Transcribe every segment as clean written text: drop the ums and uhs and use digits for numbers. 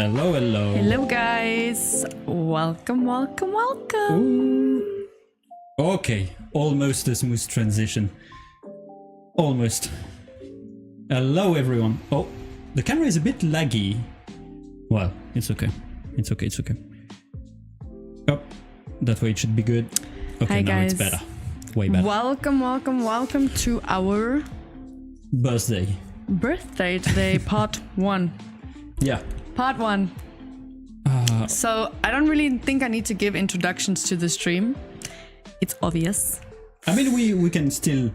Hello, hello. Hello guys, welcome. Ooh. Okay, almost a smooth transition. Almost. Hello everyone. Oh, the camera is a bit laggy. Well, it's okay. It's okay. Oh, that way it should be good. Okay, Hi, now guys. it's better. Way better. Welcome to our Birthday today, part 1. Yeah. Part 1. So I don't really think I need to give introductions to the stream. It's obvious. I mean, we can still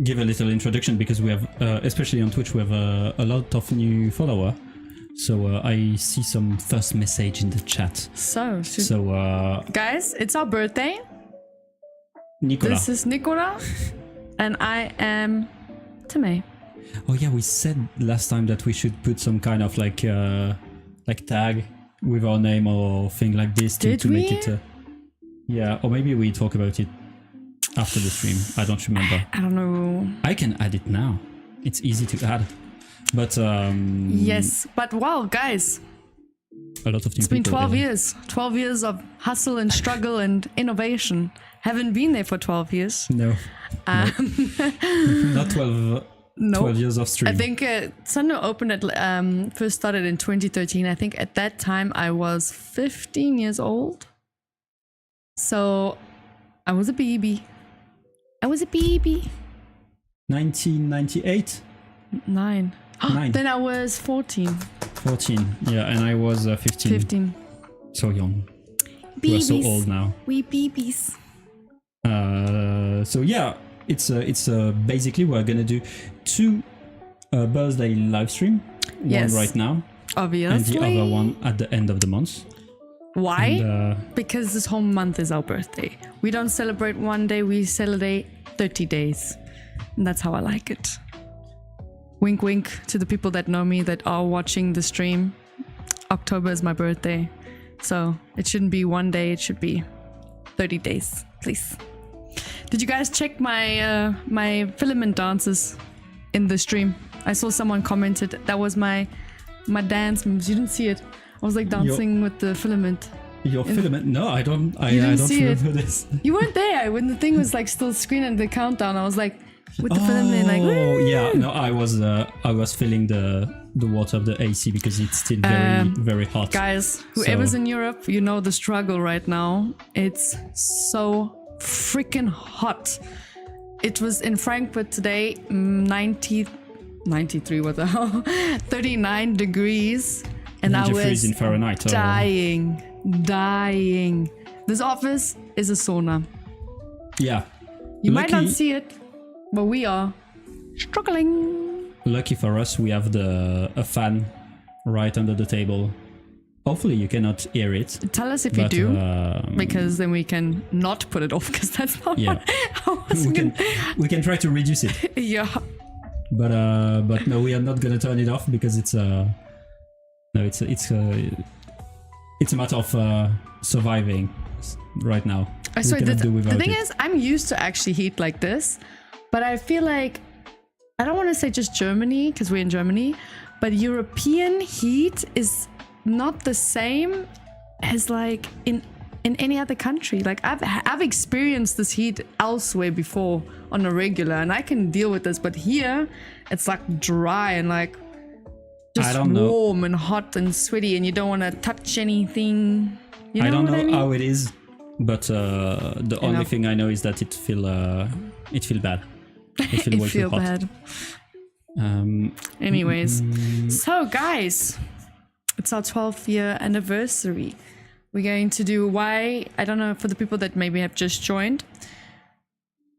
give a little introduction because we have, especially on Twitch, we have a lot of new follower. So I see some first message in the chat. So guys, it's our birthday. Nicola. This is Nicola, and I am Tame. Oh yeah, we said last time that we should put some kind of like tag with our name or thing like this to make it. Yeah, or maybe we talk about it after the stream. I don't remember. I don't know. I can add it now. It's easy to add. But yes, but wow, guys, a lot of it's been 12 years. 12 years of hustle and struggle and innovation. Haven't been there for 12 years. No. Not 12. No. 12 years of stream. I think Sunlu opened first started in 2013. I think at that time I was 15 years old. So I was a baby. 1998? 9. 9. Then I was 14. 14. Yeah, and I was 15. 15. So young. Babies. We're so old now. We babies. So yeah, it's basically we're gonna do 2 birthday live stream. Yes. One right now, Obviously. and the other one at the end of the month. Why? And, because this whole month is our birthday. We don't celebrate one day, we celebrate 30 days. And that's how I like it. Wink wink to the people that know me that are watching the stream. October is my birthday. So it shouldn't be one day, it should be 30 days, please. Did you guys check my my filament dances in the stream? I saw someone commented that was my dance moves. You didn't see it. I was like dancing with the filament. Your filament? No, I don't see remember it. this. You weren't there when the thing was like still screening the countdown. I was like with the filament like. Oh yeah, no, I was feeling the water of the AC because it's still very hot. Guys, whoever's in Europe, you know the struggle right now. It's so freaking hot. It was in Frankfurt today, 93, what the hell, 39 degrees, and I was in Fahrenheit, dying. This office is a sauna. Yeah. You might not see it, but we are struggling. Lucky for us, we have a fan right under the table. Hopefully you cannot hear it. Tell us if you do, because then we can not put it off, because that's not what I was we can try to reduce it. Yeah. But no, we are not gonna turn it off because it's a matter of surviving right now. Sorry, the thing is, I'm used to actually heat like this, but I feel like I don't want to say just Germany because we're in Germany, but European heat is not the same as like in any other country. Like I've experienced this heat elsewhere before on a regular, and I can deal with this, but here it's like dry and like just warm and hot and sweaty, and you don't want to touch anything. You know I don't know I mean? how it is, but the only thing I know is that it feel bad. It feel way too hot. Bad. Anyways, so guys, it's our 12th year anniversary. We're going to do I don't know, for the people that maybe have just joined,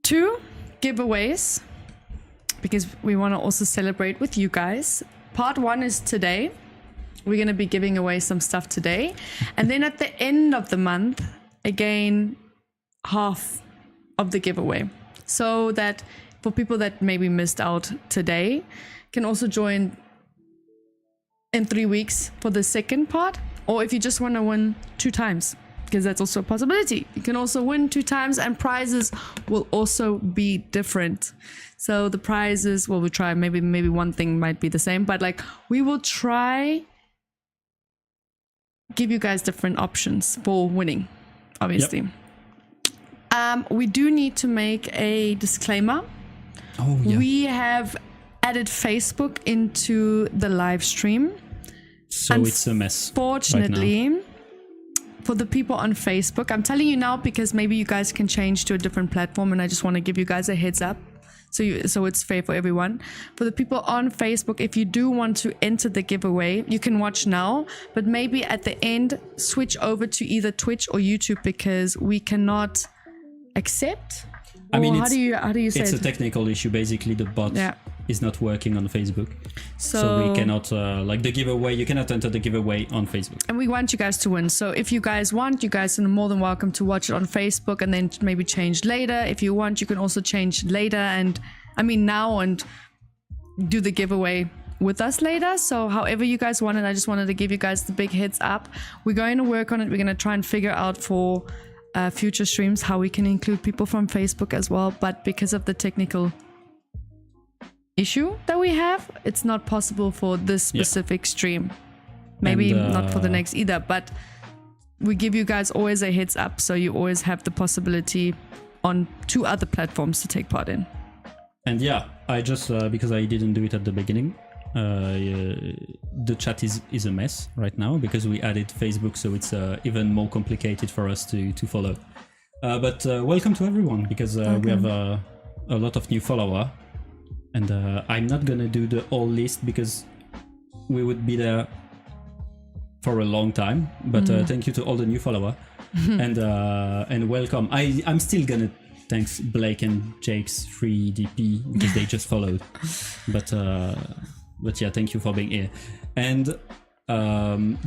2 giveaways, because we want to also celebrate with you guys. Part 1 is today. We're going to be giving away some stuff today. And then at the end of the month, again, half of the giveaway. So that for people that maybe missed out today, can also join in 3 weeks for the second part. Or if you just want to win 2 times, because that's also a possibility. You can also win 2 times, and prizes will also be different. So the prizes, well, we'll try, maybe one thing might be the same, but like we will try give you guys different options for winning, obviously. We do need to make a disclaimer. Oh, yeah. We have added Facebook into the live stream. So it's a mess. Fortunately, for the people on Facebook, I'm telling you now because maybe you guys can change to a different platform, and I just want to give you guys a heads up. So it's fair for everyone. For the people on Facebook, if you do want to enter the giveaway, you can watch now, but maybe at the end, switch over to either Twitch or YouTube because we cannot accept. I mean, how do you say it's it? a technical issue. Basically, the bot is not working on Facebook. So we cannot, like the giveaway, you cannot enter the giveaway on Facebook. And we want you guys to win. So if you guys want, you guys are more than welcome to watch it on Facebook and then maybe change later. If you want, you can also change later now and do the giveaway with us later. So however you guys want it, I just wanted to give you guys the big heads up. We're going to work on it. We're going to try and figure out for future streams how we can include people from Facebook as well. But because of the technical issue that we have, it's not possible for this specific stream. Maybe not for the next either, but we give you guys always a heads up, so you always have the possibility on 2 other platforms to take part in. And I just because I didn't do it at the beginning, the chat is a mess right now because we added Facebook, so it's even more complicated for us to follow. But welcome to everyone because we have a lot of new followers. And I'm not gonna do the whole list because we would be there for a long time. But thank you to all the new followers and welcome. I'm still gonna thanks Blake and Jake's free DP because they just followed. But yeah, thank you for being here. And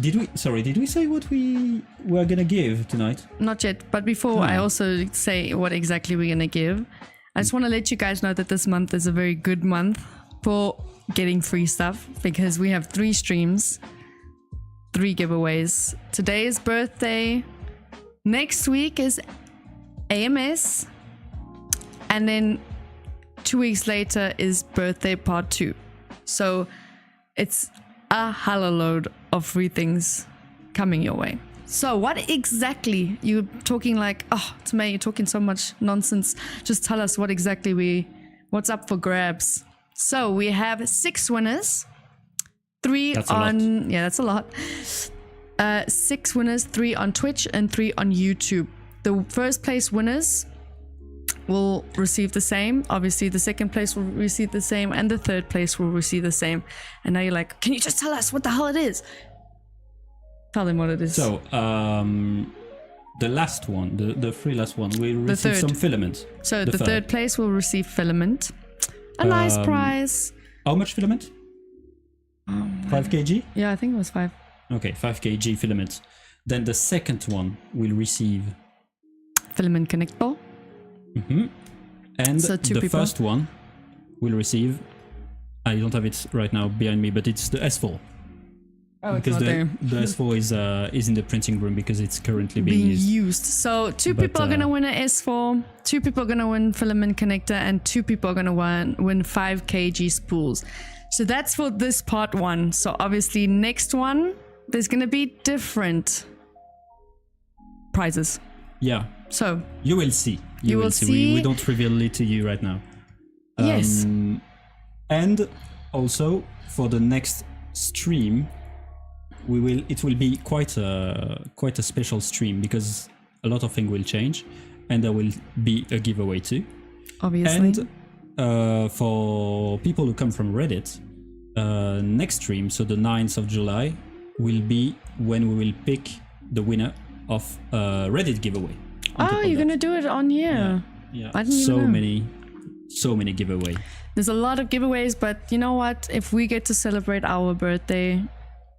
did we say what we were gonna give tonight? Not yet. But before I also say what exactly we're gonna give, I just want to let you guys know that this month is a very good month for getting free stuff because we have 3 streams, 3 giveaways. Today is birthday. Next week is AMS. And then 2 weeks later is birthday part 2. So it's a load of free things coming your way. So what exactly, you're talking like, Tame, you're talking so much nonsense. Just tell us what's up for grabs. So we have 6 winners, 3 that's that's a lot. 6 winners, 3 on Twitch and 3 on YouTube. The first place winners will receive the same. Obviously the second place will receive the same and the third place will receive the same. And now you're like, can you just tell us what the hell it is? Tell them what it is. So, the last one, the 3 last one, will receive some filament. So the third place will receive filament. A nice prize. How much filament? 5 kg? Yeah, I think it was 5. Okay, 5 kg filament. Then the second one will receive... filament connector. And so the first one will receive... I don't have it right now behind me, but it's the S4. Oh, because the S4 is in the printing room because it's currently being used. So 2 people are going to win an S4, 2 people are going to win filament connector, and 2 people are going to win 5 kg spools. So that's for this part 1. So obviously next one, there's going to be different prizes. Yeah. So you will see. You will see. We don't reveal it to you right now. Yes. And also for the next stream, it will be quite a special stream because a lot of things will change and there will be a giveaway too. Obviously. And for people who come from Reddit, next stream, so the 9th of July, will be when we will pick the winner of Reddit giveaway. Oh, you're gonna do it on here? Yeah. I didn't even know. So many giveaways. There's a lot of giveaways, but you know what? If we get to celebrate our birthday,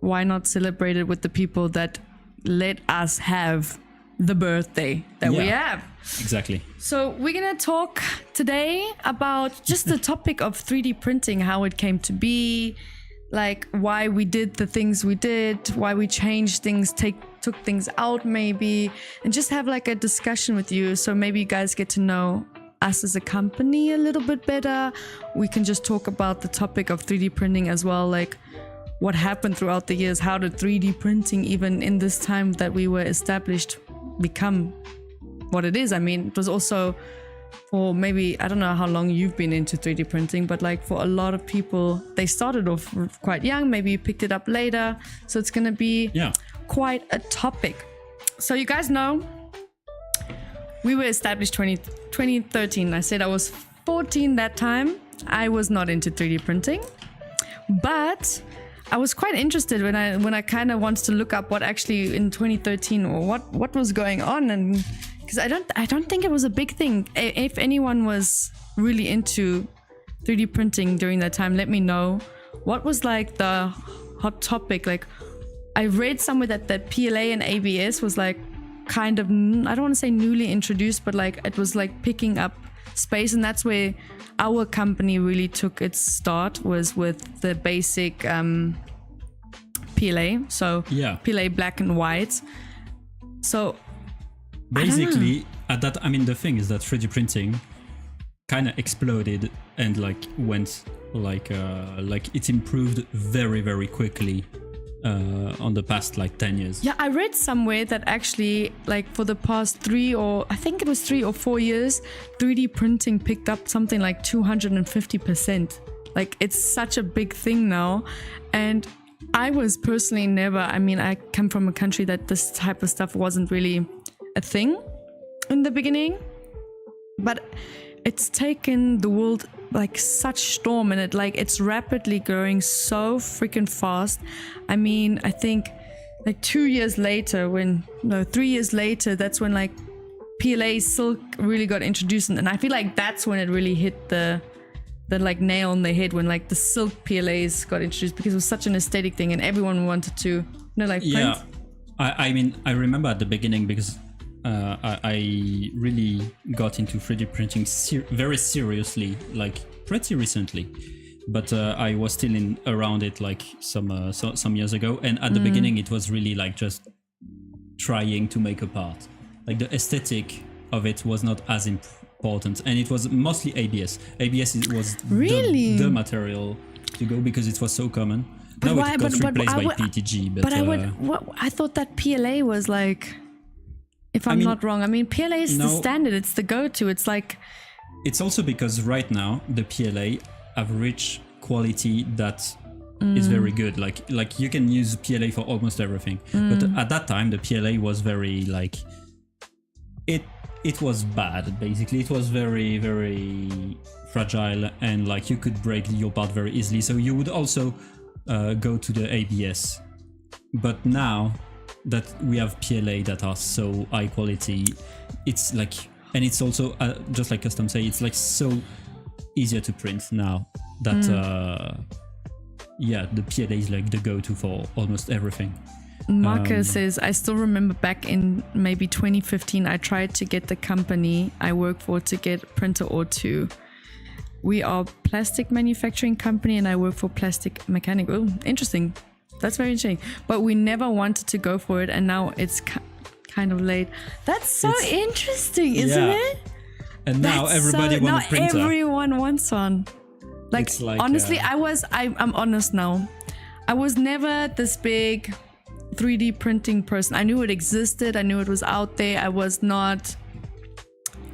why not celebrate it with the people that let us have the birthday that we have? Exactly. So we're gonna talk today about just the topic of 3D printing, how it came to be, like why we did the things we did, why we changed things, took things out maybe, and just have like a discussion with you. So maybe you guys get to know us as a company a little bit better. We can just talk about the topic of 3D printing as well, like what happened throughout the years. How did 3D printing, even in this time that we were established, become what it is? I mean, it was also for maybe, I don't know how long you've been into 3D printing, but like for a lot of people, they started off quite young, maybe you picked it up later. So it's going to be quite a topic. So you guys know, we were established 2013. I said I was 14 that time. I was not into 3D printing, but I was quite interested when I kind of wanted to look up what actually in 2013 or what was going on, and because I don't think it was a big thing. If anyone was really into 3D printing during that time, let me know. What was like the hot topic? Like I read somewhere that PLA and ABS was like kind of, I don't want to say newly introduced, but like it was like picking up space, and that's where our company really took its start, was with the basic PLA. So PLA black and white. So basically at that, I mean, the thing is that 3D printing kind of exploded and like went like it improved very, very quickly on the past like 10 years. Yeah, I read somewhere that actually like for the past 3 or 4 years, 3D printing picked up something like 250%. Like it's such a big thing now. And I was personally never, I mean, I come from a country that this type of stuff wasn't really a thing in the beginning, but it's taken the world like such storm, and it's rapidly growing so freaking fast. I mean, I think like 3 years later, that's when like PLA silk really got introduced, and I feel like that's when it really hit the like nail on the head, when like the silk PLAs got introduced, because it was such an aesthetic thing and everyone wanted to like print. Yeah, I mean, I remember at the beginning, because I really got into 3D printing very seriously, like pretty recently, but I was still around it like some years ago, and at the beginning it was really like just trying to make a part. Like the aesthetic of it was not as important, and it was mostly ABS. ABS was really the material to go, because it was so common. Now it got replaced by PTG, but I thought that PLA was like, if I'm not wrong, I mean, PLA is the standard, it's the go-to, it's like... It's also because right now the PLA have reached quality that is very good. Like you can use PLA for almost everything. But at that time the PLA was very like... It was bad, basically. It was very, very fragile, and like you could break your part very easily. So you would also go to the ABS. But now that we have PLA that are so high quality, it's like, and it's also just like Custom say, it's like so easier to print now that the PLA is like the go-to for almost everything. Marcus says, I still remember back in maybe 2015, I tried to get the company I work for to get printer or two. We are plastic manufacturing company and I work for plastic mechanic. Oh, interesting. That's very interesting. But we never wanted to go for it, and now it's kind of late. That's so interesting, isn't it? And now everybody wants a printer. Now everyone wants one. Like honestly, I'm honest now. I was never this big 3D printing person. I knew it existed. I knew it was out there. I was not...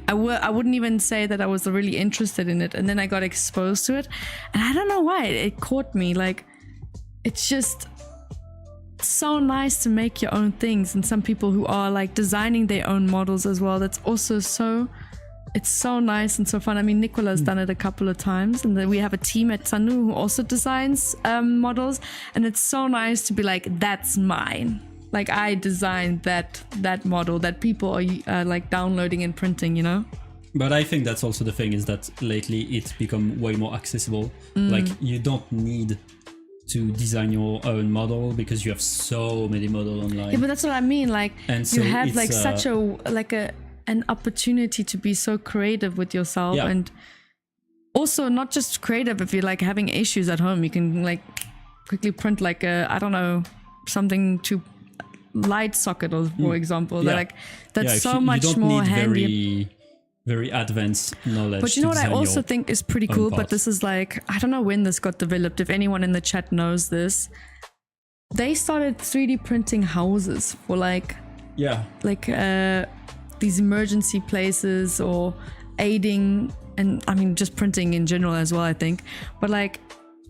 I wouldn't even say that I was really interested in it. And then I got exposed to it. And I don't know why. It caught me. Like, it's just so nice to make your own things. And some people who are like designing their own models as well. That's also so... It's so nice and so fun. I mean, Nicola's done it a couple of times. And then we have a team at Sunlu who also designs models. And it's so nice to be like, that's mine. Like, I designed that model that people are like downloading and printing, you know? But I think that's also the thing, is that lately it's become way more accessible. Like, you don't need to design your own model because you have so many models online. Yeah, but that's what I mean. Like, and so you have like such an opportunity to be so creative with yourself, and also not just creative. If you're like having issues at home, you can like quickly print like I don't know, something to light socket, or for example. That's so much you don't more need handy. Very advanced knowledge. But you know what I also think is pretty cool, but this is like, I don't know when this got developed. If anyone in the chat knows this, they started 3D printing houses for like these emergency places or aiding, and I mean just printing in general as well, I think, but like,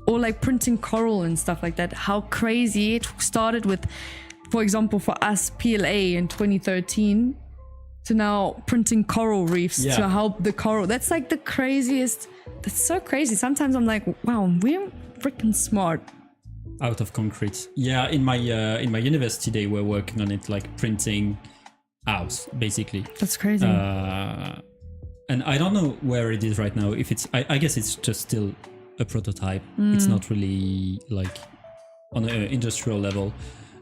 or like printing coral and stuff like that. How crazy it started with, for example, for us PLA in 2013 to now printing coral reefs to help the coral. That's like the craziest. That's so crazy. Sometimes I'm like, wow, we're freaking smart. Out of concrete. Yeah, in my university they were working on it, like printing house basically. That's crazy. And I don't know where it is right now. If it's, I guess it's just still a prototype. It's not really like on an industrial level.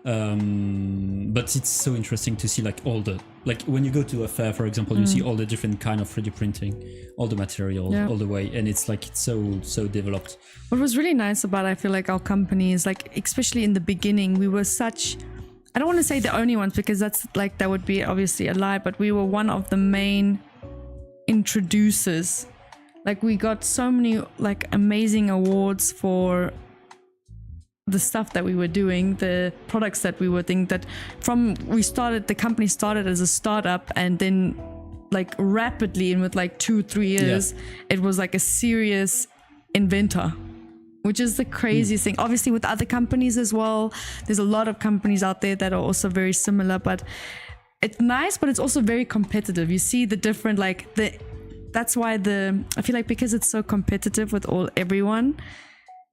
But it's so interesting to see like all the, like when you go to a fair, for example, you see all the different kind of 3D printing, all the material, all the way, and it's like it's so developed. What was really nice about, I feel like, our company is like, especially in the beginning, we were such, I don't want to say the only ones because that's like, that would be obviously a lie, but we were one of the main introducers. Like we got so many like amazing awards for the stuff that we were doing, the products that we were thinking, that the company started as a startup, and then like rapidly, in with like 2-3 years, it was like a serious inventor, which is the craziest thing. Obviously with other companies as well, there's a lot of companies out there that are also very similar, but it's nice, but it's also very competitive. You see the different, like that's why I feel like because it's so competitive with everyone,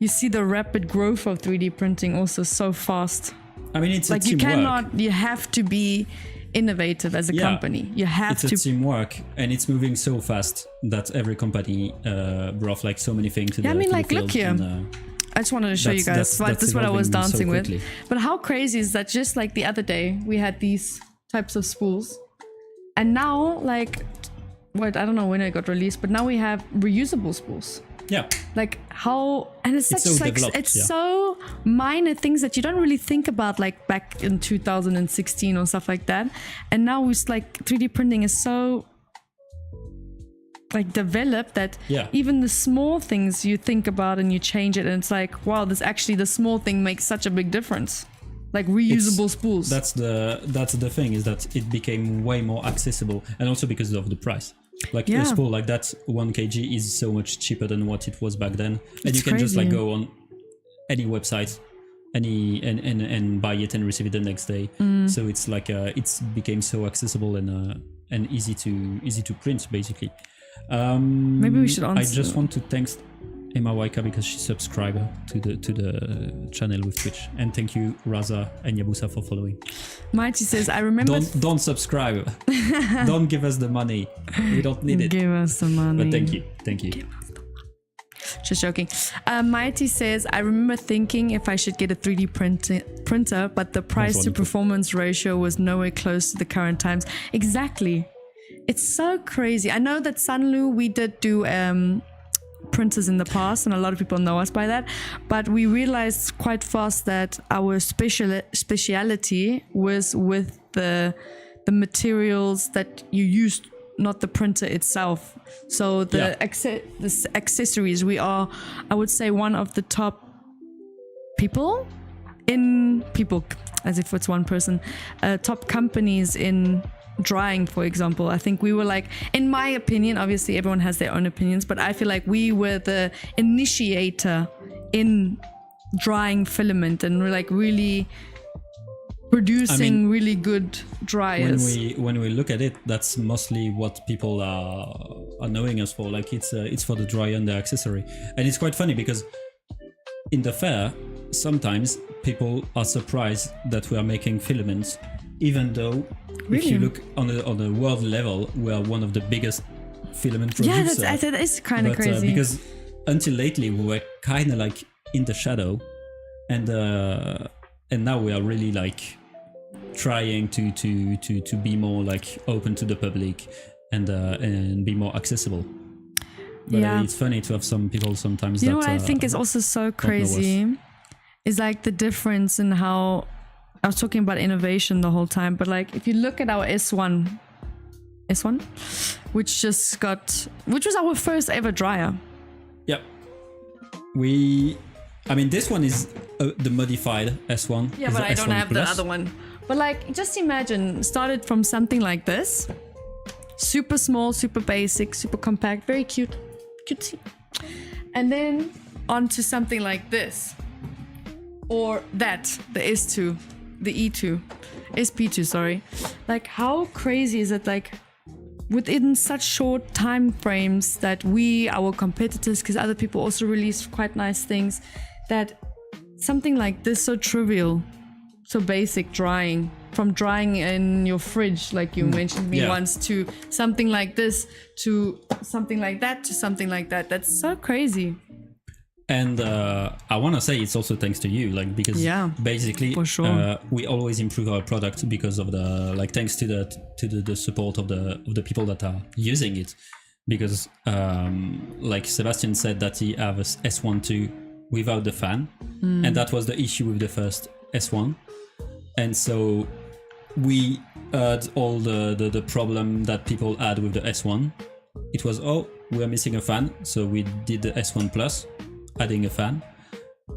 you see the rapid growth of 3D printing also so fast. I mean, it's like you have to be innovative as a company. You have to. It's a teamwork, and it's moving so fast that every company brought like so many things to the field. Like look here. I just wanted to show you guys. This is what I was dancing with. But how crazy is that? Just like the other day, we had these types of spools, and now like, I don't know when it got released, but now we have reusable spools. Yeah. Like how, and it's such so like it's so minor things that you don't really think about, like back in 2016 or stuff like that. And now it's like 3D printing is so like developed that even the small things you think about and you change it, and it's like, wow, this actually, the small thing makes such a big difference. Like reusable spools. That's the thing, is that it became way more accessible, and also because of the price. Like a spool like that, 1 kg is so much cheaper than what it was back then, and you can just like go on any website, and buy it and receive it the next day. So it's like it's became so accessible and easy to print basically. Maybe we should answer. I just want to thank Emma Waika because she subscribed to the channel with Twitch, and thank you Raza and Yabusa for following. Mighty says, I remember. Don't subscribe. Don't give us the money. We don't need it. Give us the money. But thank you. Just joking. Mighty says, I remember thinking if I should get a 3D printer, but the price to performance ratio was nowhere close to the current times. Exactly. It's so crazy. I know that Sunlu, we did do printers in the past, and a lot of people know us by that, but we realized quite fast that our speciality was with the materials that you used, not the printer itself. So the accessories, we are, I would say, one of the top people, as if it's one person, top companies in drying, for example. I think we were like, in my opinion, obviously everyone has their own opinions, but I feel like we were the initiator in drying filament, and we're like really producing really good dryers. When we look at it, that's mostly what people are knowing us for. Like it's for the dryer and the accessory, and it's quite funny because in the fair sometimes people are surprised that we are making filaments, even though if you look on a world level, we are one of the biggest filament producers. Yeah, that is kind of crazy. Because until lately we were kind of like in the shadow, and now we are really like trying to be more like open to the public and be more accessible. But it's funny to have some people sometimes. You know what I think is also so crazy is like the difference in how. I was talking about innovation the whole time, but like if you look at our S1, which was our first ever dryer. Yep. We I mean, this one is the modified S1. Yeah, is but the I don't S1 have the Plus. other one. But like, just imagine, started from something like this. Super small, super basic, super compact, very cute. Cutesy. And then onto something like this. Or that, the S2, the E2, SP2, sorry. Like, how crazy is it? Like, within such short time frames that our competitors, because other people also release quite nice things, that something like this, so trivial, so basic, from drying in your fridge, like you mentioned me once, to something like this, to something like that, to something like that. That's so crazy. And I want to say it's also thanks to you, like, because basically for sure. We always improve our product because of the, like, thanks to the support of the people that are using it. Because like Sebastian said that he have a S1 II without the fan, and that was the issue with the first S1. And so we heard all the problem that people had with the S1. It was, we are missing a fan, so we did the S1 Plus, adding a fan,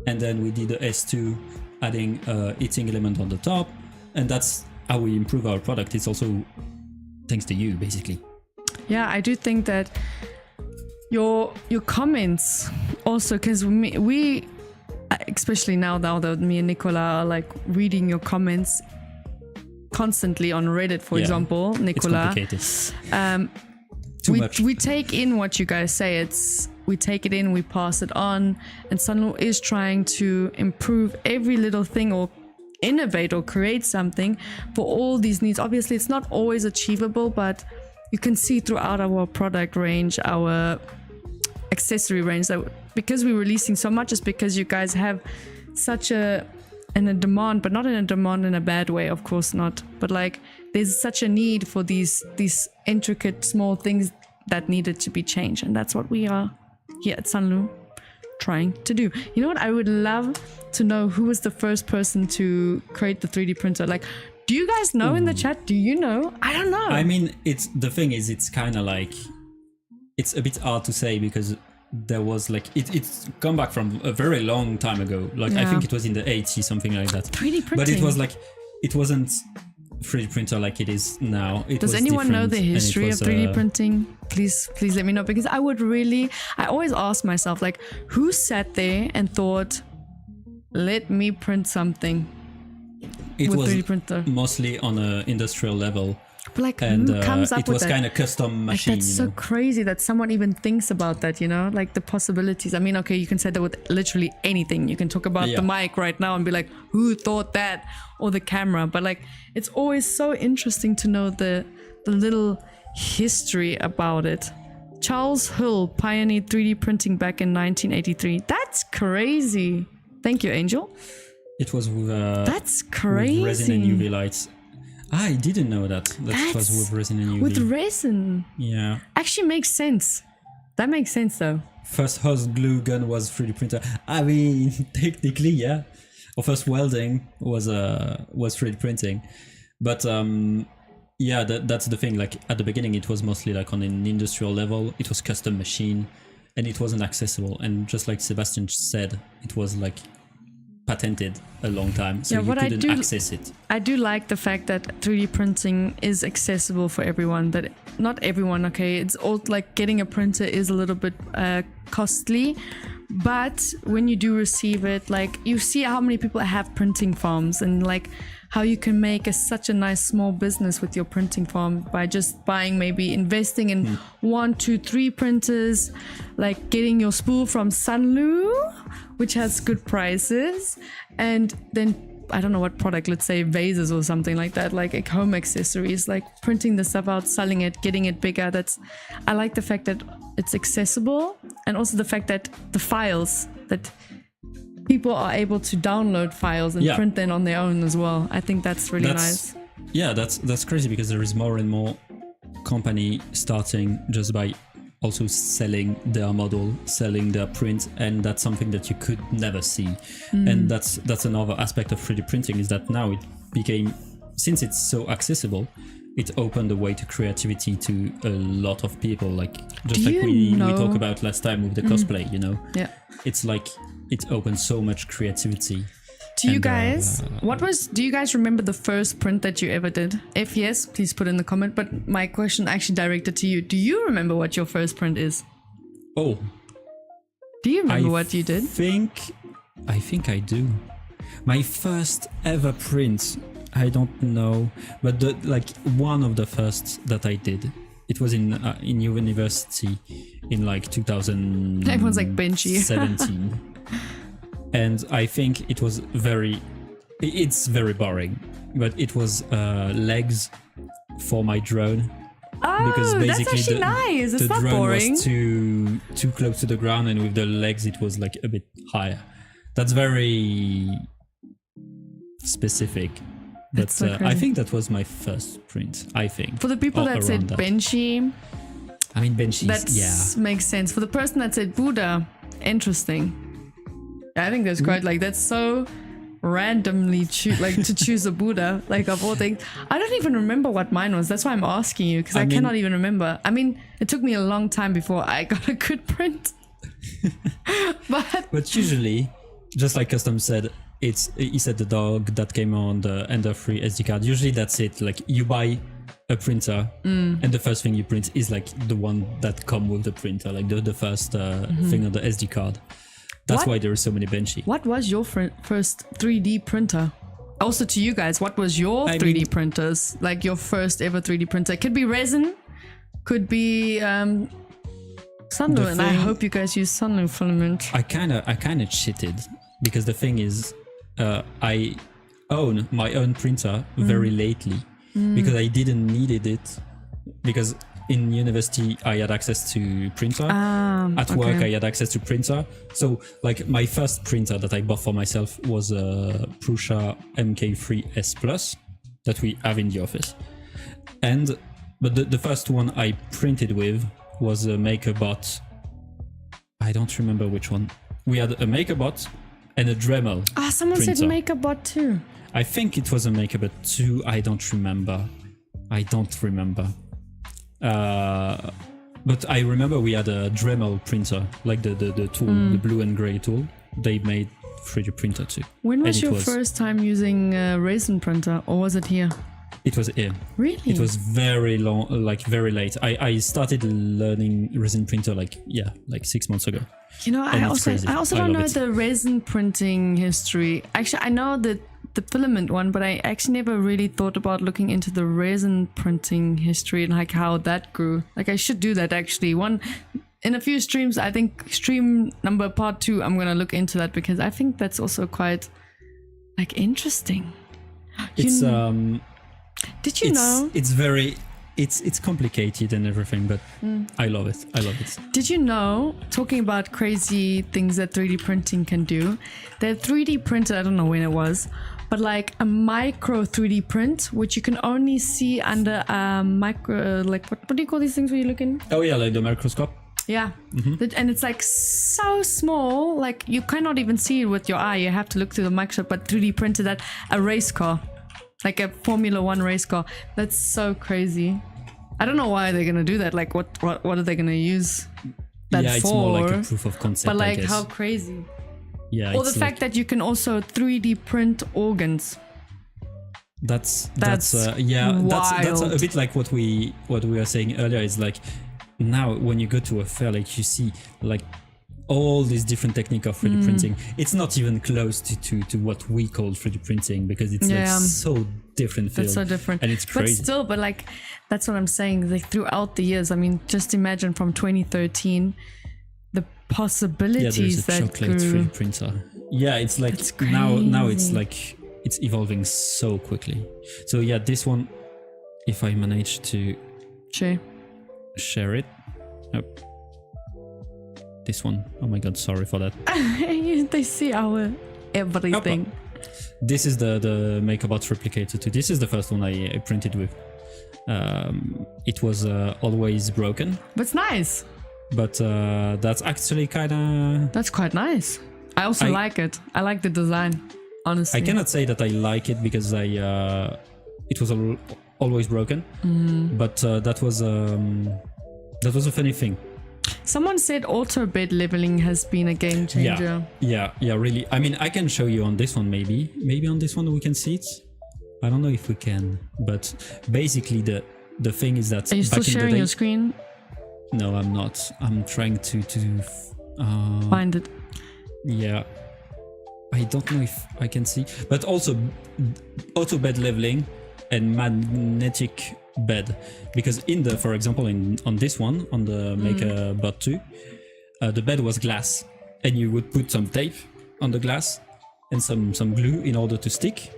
and then we did the S2, adding a heating element on the top, and that's how we improve our product. It's also thanks to you, basically. Yeah, I do think that your comments also, because we especially now that me and Nicola are like reading your comments constantly on Reddit, for example, Nicola. It's complicated. Too much. We take in what you guys say. We take it in, we pass it on, and Sunlu is trying to improve every little thing or innovate or create something for all these needs. Obviously, it's not always achievable, but you can see throughout our product range, our accessory range, that because we're releasing so much is because you guys have such a demand, but not in a demand in a bad way, of course not. But like, there's such a need for these intricate small things that needed to be changed, and that's what we are here at Sunlu trying to do. You know what? I would love to know who was the first person to create the 3D printer. Like, do you guys know in the chat? Do you know? I don't know. I mean, it's kind of like, it's a bit hard to say because there was like, it's come back from a very long time ago. Like, I think it was in the 80s, something like that. 3D printing. But it was like, it wasn't 3D printer like it is now. Does anyone know the history of 3D printing? Please let me know, because I always ask myself, like, who sat there and thought, let me print something it with was 3D printer? Mostly on an industrial level. But like, And who comes up it with was that? kind of custom machine. Like, that's so crazy that someone even thinks about that, you know, like the possibilities. I mean, okay, you can say that with literally anything. You can talk about the mic right now and be like, who thought that? Or the camera. But like, it's always so interesting to know the little history about it. Charles Hull pioneered 3D printing back in 1983. That's crazy. Thank you, Angel. It was with that's crazy. with resin and UV lights. I didn't know that. That was with resin and UV. With resin. Yeah. Actually makes sense. That makes sense though. First hot glue gun was 3D printer. I mean, technically, yeah. Or first welding was 3D printing. But yeah, that's the thing. Like, at the beginning, it was mostly like on an industrial level. It was custom machine, and it wasn't accessible. And just like Sebastian said, it was like patented a long time, so you couldn't access it. I do like the fact that 3D printing is accessible for everyone. That not everyone, okay, it's all like getting a printer is a little bit costly, but when you do receive it, like, you see how many people have printing farms, and like how you can make such a nice small business with your printing farm by just buying, maybe investing in 1, 2, 3 printers, like getting your spool from Sunlu, which has good prices, and then I don't know what product, let's say vases or something like that, like home accessories, like printing the stuff out, selling it, getting it bigger. I like the fact that it's accessible, and also the fact that the files, that people are able to download files and print them on their own as well. I think that's really nice. Yeah, that's crazy, because there is more and more company starting just by also selling their model, selling their print, and that's something that you could never see. And that's another aspect of 3D printing, is that now it became, since it's so accessible, it opened the way to creativity to a lot of people. Like, just like we talked about last time with the cosplay, you know? Yeah. It's like it opens so much creativity. Do you guys, do you guys remember the first print that you ever did? If yes, please put in the comment. But my question actually directed to you. Do you remember what your first print is? Oh. Do you remember what you did? I think I do. My first ever print, I don't know, but one of the first that I did, it was in university in like 2017. Everyone's like Benchy. And I think it was it's very boring, but it was legs for my drone. Oh, because basically that's actually nice. It's not boring. The drone was too close to the ground, and with the legs it was like a bit higher. That's very specific. But so I think that was my first print, I think. For the people that said Benchy, I mean, Benchy, yeah. Makes sense. For the person that said Buddha, interesting. I think that's quite that's so randomly to choose a Buddha, like of all things. I don't even remember what mine was. That's why I'm asking you, because I cannot even remember. I mean, it took me a long time before I got a good print. But usually, just like Custom said, he said the dog that came on the Ender 3 SD card. Usually that's it. Like you buy a printer and the first thing you print is like the one that come with the printer, like the first thing on the SD card. That's why there are so many Benchy. What was your first 3D printer? Also to you guys, what was your 3D printers? Like your first ever 3D printer? It could be resin, could be Sunlu, and I hope you guys use Sunlu filament. I kind of cheated, because the thing is, I own my own printer very lately because I didn't needed it, because in university I had access to printer. At work I had access to printer. So like my first printer that I bought for myself was a Prusa MK3 S Plus that we have in the office. But the first one I printed with was a MakerBot. I don't remember which one. We had a MakerBot and a Dremel. Someone printer. said MakerBot too. I think it was a MakerBot too. I don't remember. But I remember we had a Dremel printer, like the tool, the blue and gray tool. They made 3D printer too. When was your first time using a resin printer, or was it here? It was here. Really? It was very long, like very late. I started learning resin printer like 6 months ago. You know, I also don't know the resin printing history. Actually, I know the filament one, but I actually never really thought about looking into the resin printing history and like how that grew. Like I should do that actually. In a few streams, I think stream number part 2, I'm gonna look into that, because I think that's also quite like interesting. Did you know? It's complicated and everything, but I love it. Did you know, talking about crazy things that 3D printing can do, that 3D printed, I don't know when it was, but like a micro 3D print, which you can only see under a micro, like what do you call these things when you look in? Oh yeah, like the microscope. Yeah, and it's like so small, like you cannot even see it with your eye. You have to look through the microscope, but 3D printed that, a race car. Like a Formula 1 race car. That's so crazy. I don't know why they're gonna do that. Like, what are they gonna use that for? Yeah, it's more like a proof of concept. But like, I guess. how crazy! Yeah. Or the fact that you can also 3D print organs. That's that's a bit like what we were saying earlier. Is like now when you go to a fair, like you see like all these different techniques of 3D printing. It's not even close to what we call 3D printing, because it's like so different field. It's so different. And it's crazy. But still, but that's what I'm saying. Like throughout the years, I mean, just imagine from 2013, the possibilities that chocolate grew. 3D printer. Yeah, it's like now it's like it's evolving so quickly. So yeah, this one, if I manage to share it. Nope. This one. Oh my god, sorry for that. They see our everything. This is the MakerBot replicator too. This is the first one I printed with. It was always broken. But it's nice. But that's actually That's quite nice. I also like it. I like the design, honestly. I cannot say that I like it because it was always broken. But that was a funny thing. Someone said auto bed leveling has been a game changer. Yeah, really. I mean, I can show you on this one, maybe on this one we can see it. I don't know if we can, but basically the thing is that Are you still back in the sharing day, your screen? No, I'm not. I'm trying to Find it. yeah. I don't know if I can see, but also auto bed leveling and magnetic bed, because for example on this one, on the Maker Bot 2, the bed was glass, and you would put some tape on the glass and some glue in order to stick.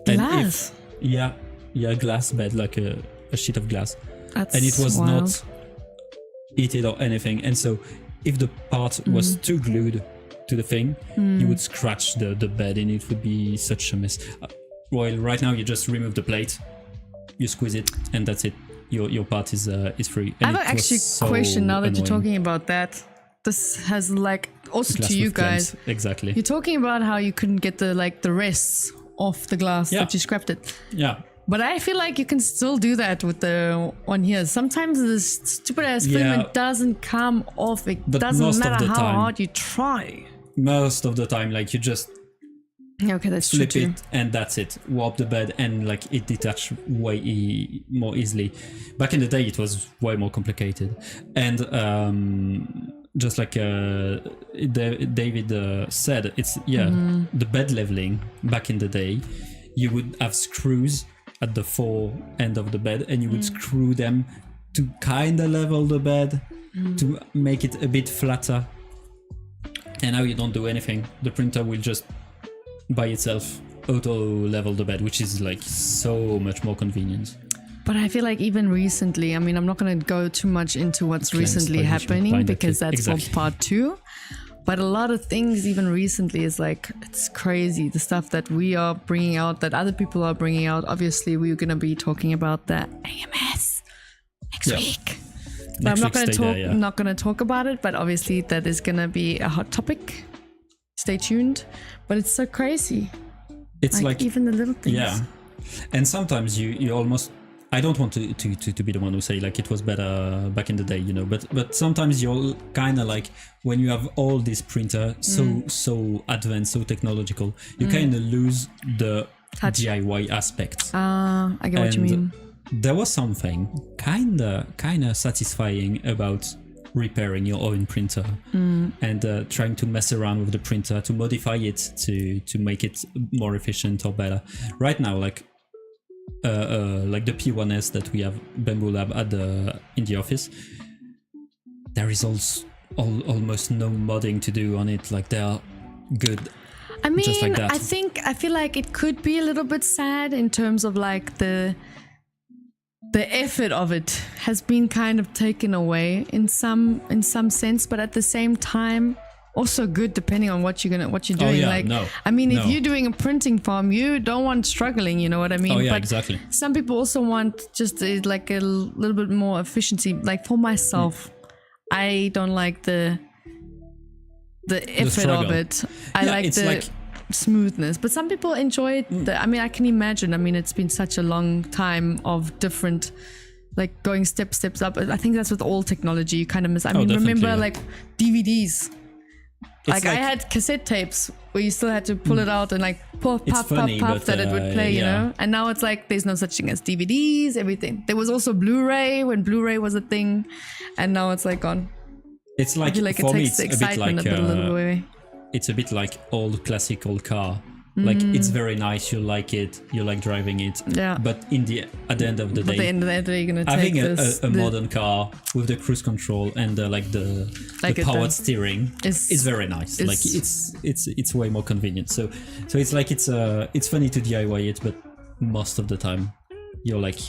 Glass? And glass bed, like a sheet of glass. That's and it was wild. not heated or anything, and so if the part was too glued to the thing, you would scratch the bed, and it would be such a mess. Well, right now you just remove the plate, you squeeze it, and that's it. Your part is free. And I have actually a question now that you're talking about that. This has like also glass to you with clamps. guys. Exactly. You're talking about how you couldn't get the rests off the glass that you scrapped it. Yeah. But I feel like you can still do that with the one here. Sometimes this stupid ass film it doesn't come off. It doesn't matter how hard you try. Most of the time, like you just okay, that's flip true it and that's it. Warp the bed and like it detached way more easily. Back in the day, it was way more complicated. And just like David said, it's the bed leveling back in the day. You would have screws at the fore end of the bed, and you would screw them to kind of level the bed to make it a bit flatter. And now you don't do anything. The printer will just by itself auto level the bed, which is like so much more convenient. But I feel like even recently, I mean, I'm not going to go too much into what's recently happening because that's for part 2. But a lot of things even recently is like, it's crazy. The stuff that we are bringing out, that other people are bringing out. Obviously, we're going to be talking about the AMS next week. But I'm not going to talk about it. But obviously, that is going to be a hot topic. Stay tuned. But it's so crazy. It's like even the little things. Yeah. And sometimes you almost... I don't want to be the one who say like it was better back in the day, you know, but sometimes you're kind of like when you have all this printer so advanced, so technological, you kind of lose the DIY aspect. I get what you mean. There was something kind of satisfying about repairing your own printer and trying to mess around with the printer to modify it to make it more efficient or better. Right now, like the P1S that we have Bamboo Lab in the office, there is almost no modding to do on it. Like they are good. I mean, just like that. I feel like it could be a little bit sad in terms of like the effort of it has been kind of taken away in some sense, but at the same time also good depending on what you're doing. If you're doing a printing farm, you don't want struggling, you know what I mean? But exactly. Some people also want just like a little bit more efficiency. Like for myself, I don't like the effort of it. I like the smoothness, but some people enjoy it. I can imagine. I mean, it's been such a long time of different, like going steps up. I think that's with all technology. You kind of miss. Remember like DVDs. Like I had cassette tapes where you still had to pull it out and like puff that it would play, you know? And now it's like there's no such thing as DVDs, everything. There was also Blu-ray when Blu-ray was a thing, and now it's like gone. It's like, I feel like for it takes me, the excitement a little away. It's a bit like old classical car. Like it's very nice, you like it, you like driving it. Yeah. But at the end of the day, you're gonna having take a modern car with the cruise control and the powered steering is very nice. Like it's way more convenient. So it's like it's funny to DIY it, but most of the time you're like,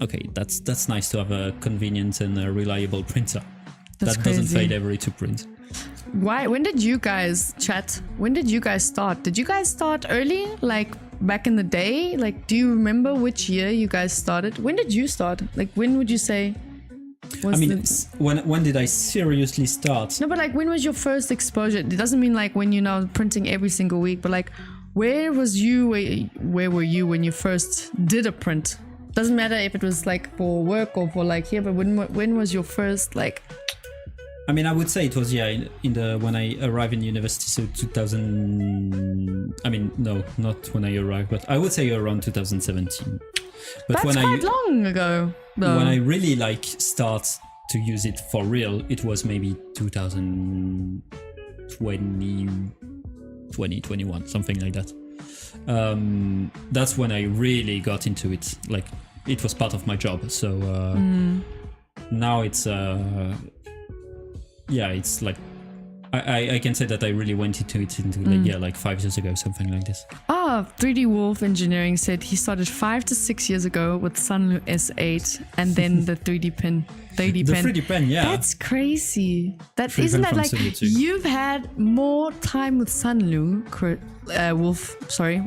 okay, that's nice to have a convenient and a reliable printer that doesn't fade every to print. Why? When did you guys When did you guys start? Did you guys start early, like back in the day? Like, do you remember which year you guys started? When did you start? Like, when would you say? When did I seriously start? No, but like, when was your first exposure? It doesn't mean like when you're now printing every single week, but like, where were you when you first did a print? Doesn't matter if it was like for work or for like here, but when was your first like I mean, I would say it was in the when I arrived in university, so 2000. I mean, no, not when I arrived, but I would say around 2017. But That's quite long ago, though. when I really like start to use it for real, it was maybe 2020, 2021, something like that. That's when I really got into it. Like, it was part of my job. So now it's it's like I can say that I really went into it like 5 years ago, something like this. 3D Wolf Engineering said he started 5 to 6 years ago with Sunlu S8 and then the 3D pen. 3D The pen. 3D pen, yeah. That's crazy. That 3D isn't pen that from like Sunlu too. you've had more time with Sunlu,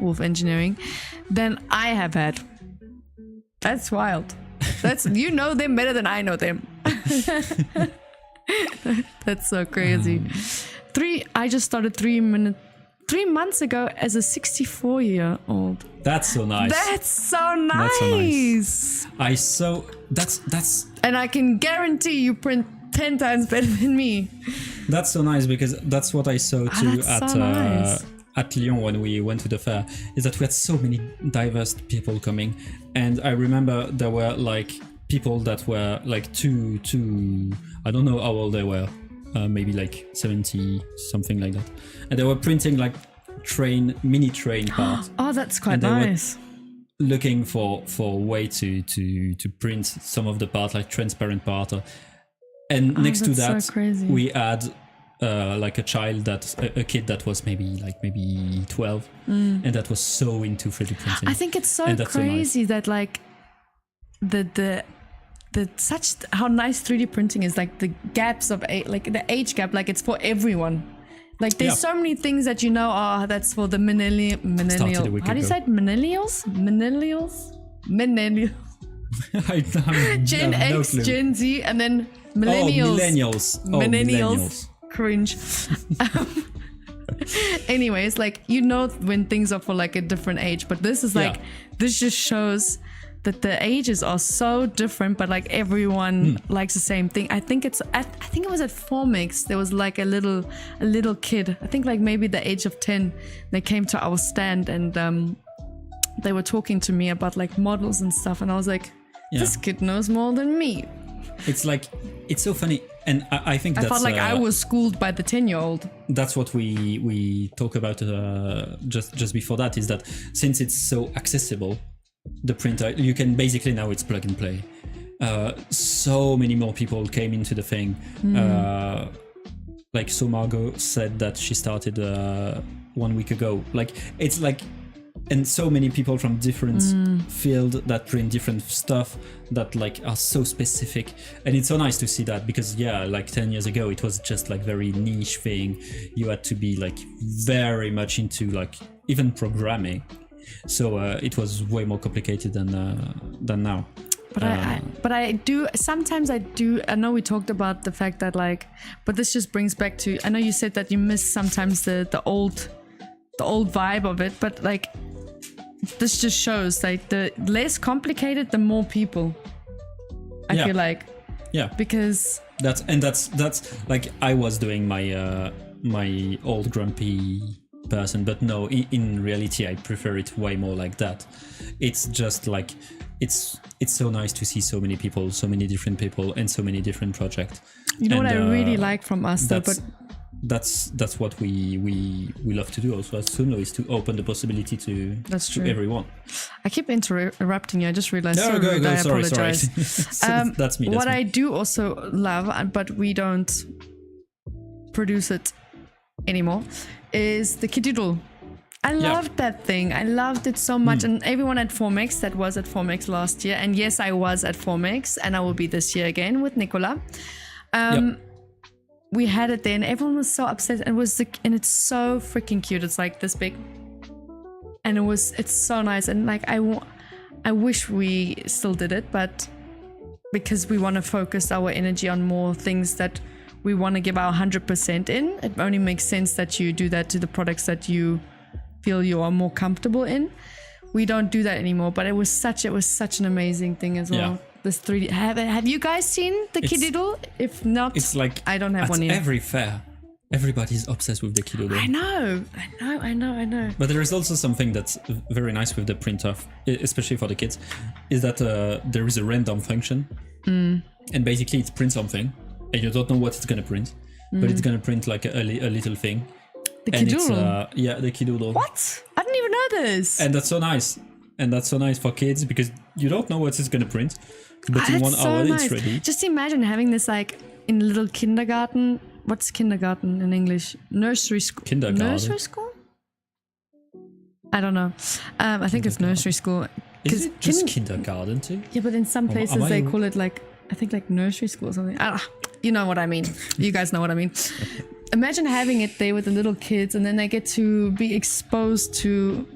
Wolf Engineering, than I have had. That's wild. That's you know them better than I know them. That's so crazy. I just started 3 months ago as a 64-year-old. That's so nice. That's so nice. That's so nice. That's And I can guarantee you print 10 times better than me. That's so nice, because that's what I saw too nice. At Lyon when we went to the fair, is that we had so many diverse people coming, and I remember there were like people that were like two I don't know how old they were, maybe like 70, something like that, and they were printing like mini train parts. Oh, that's quite nice. Looking for way to print some of the part, like transparent part, and next to that so crazy. we had like a kid that was maybe 12, and that was so into 3D printing. I think it's so crazy that like how nice 3D printing is, like the gaps of like the age gap, like it's for everyone. Like there's so many things that that's for the millennial. How do you say it? Millennials. Gen X, Gen Z, and then millennials. Millennials. Cringe. Anyways, like when things are for like a different age, but this is like this just shows that the ages are so different, but like everyone likes the same thing. I think it was at Formix. There was like a little kid, I think like maybe the age of 10. They came to our stand and they were talking to me about like models and stuff, and I was like, this kid knows more than me. It's like, it's so funny, and I think that's, I felt like I was schooled by the 10-year-old. That's what we talk about just before that, is that since it's so accessible, the printer, you can basically, now it's plug and play. So many more people came into the thing. Like, so Margot said that she started 1 week ago. Like, it's like, and so many people from different field that print different stuff that like are so specific, and it's so nice to see that, because like 10 years ago it was just like very niche thing. You had to be like very much into like even programming, so it was way more complicated than now. But I do sometimes I know we talked about the fact that like, but this just brings back to, I know you said that you miss sometimes the old vibe of it, but like this just shows like the less complicated, the more people. I feel like. Yeah. Because that's like, I was doing my my old grumpy person, but no, in reality I prefer it way more like that. It's just like, it's so nice to see so many people, so many different people, and so many different projects. You know, and what I really like from us though, but that's what we love to do also as Sunlu, is to open the possibility to everyone. I keep interrupting you. I just realized. No, go. I sorry. apologize. That's me. What I do also love, but we don't produce it anymore, is the Kidoodle. I loved that thing. I loved it so much. And everyone at Formix that was at Formix last year, and yes, I was at Formix, and I will be this year again with Nicola. We had it there, and everyone was so upset. And it's so freaking cute. It's like this big, and it's so nice. And like I wish we still did it, but because we want to focus our energy on more things that we want to give our 100% in, it only makes sense that you do that to the products that you feel you are more comfortable in. We don't do that anymore, but it was such an amazing thing as well. this 3D. Have you guys seen the Kidoodle? If not, it's like I don't have at one yet. every fair. Everybody's obsessed with the Kidoodle. I know. But there is also something that's very nice with the printer, especially for the kids, is that there is a random function, and basically it prints something, and you don't know what it's gonna print, but it's gonna print like a little thing. The and Kidoodle? It's, the Kidoodle. What? I didn't even know this. And that's so nice. And that's so nice for kids because you don't know what it's gonna print, but in 1 hour it's ready. Just imagine having this like in a little kindergarten. What's kindergarten in English? Nursery school. Kindergarten. Nursery school? I don't know. I think it's nursery school. Is it just kindergarten too? Yeah, but in some places they call it like, I think like nursery school or something. You know what I mean. You guys know what I mean. Imagine having it there with the little kids and then they get to be exposed to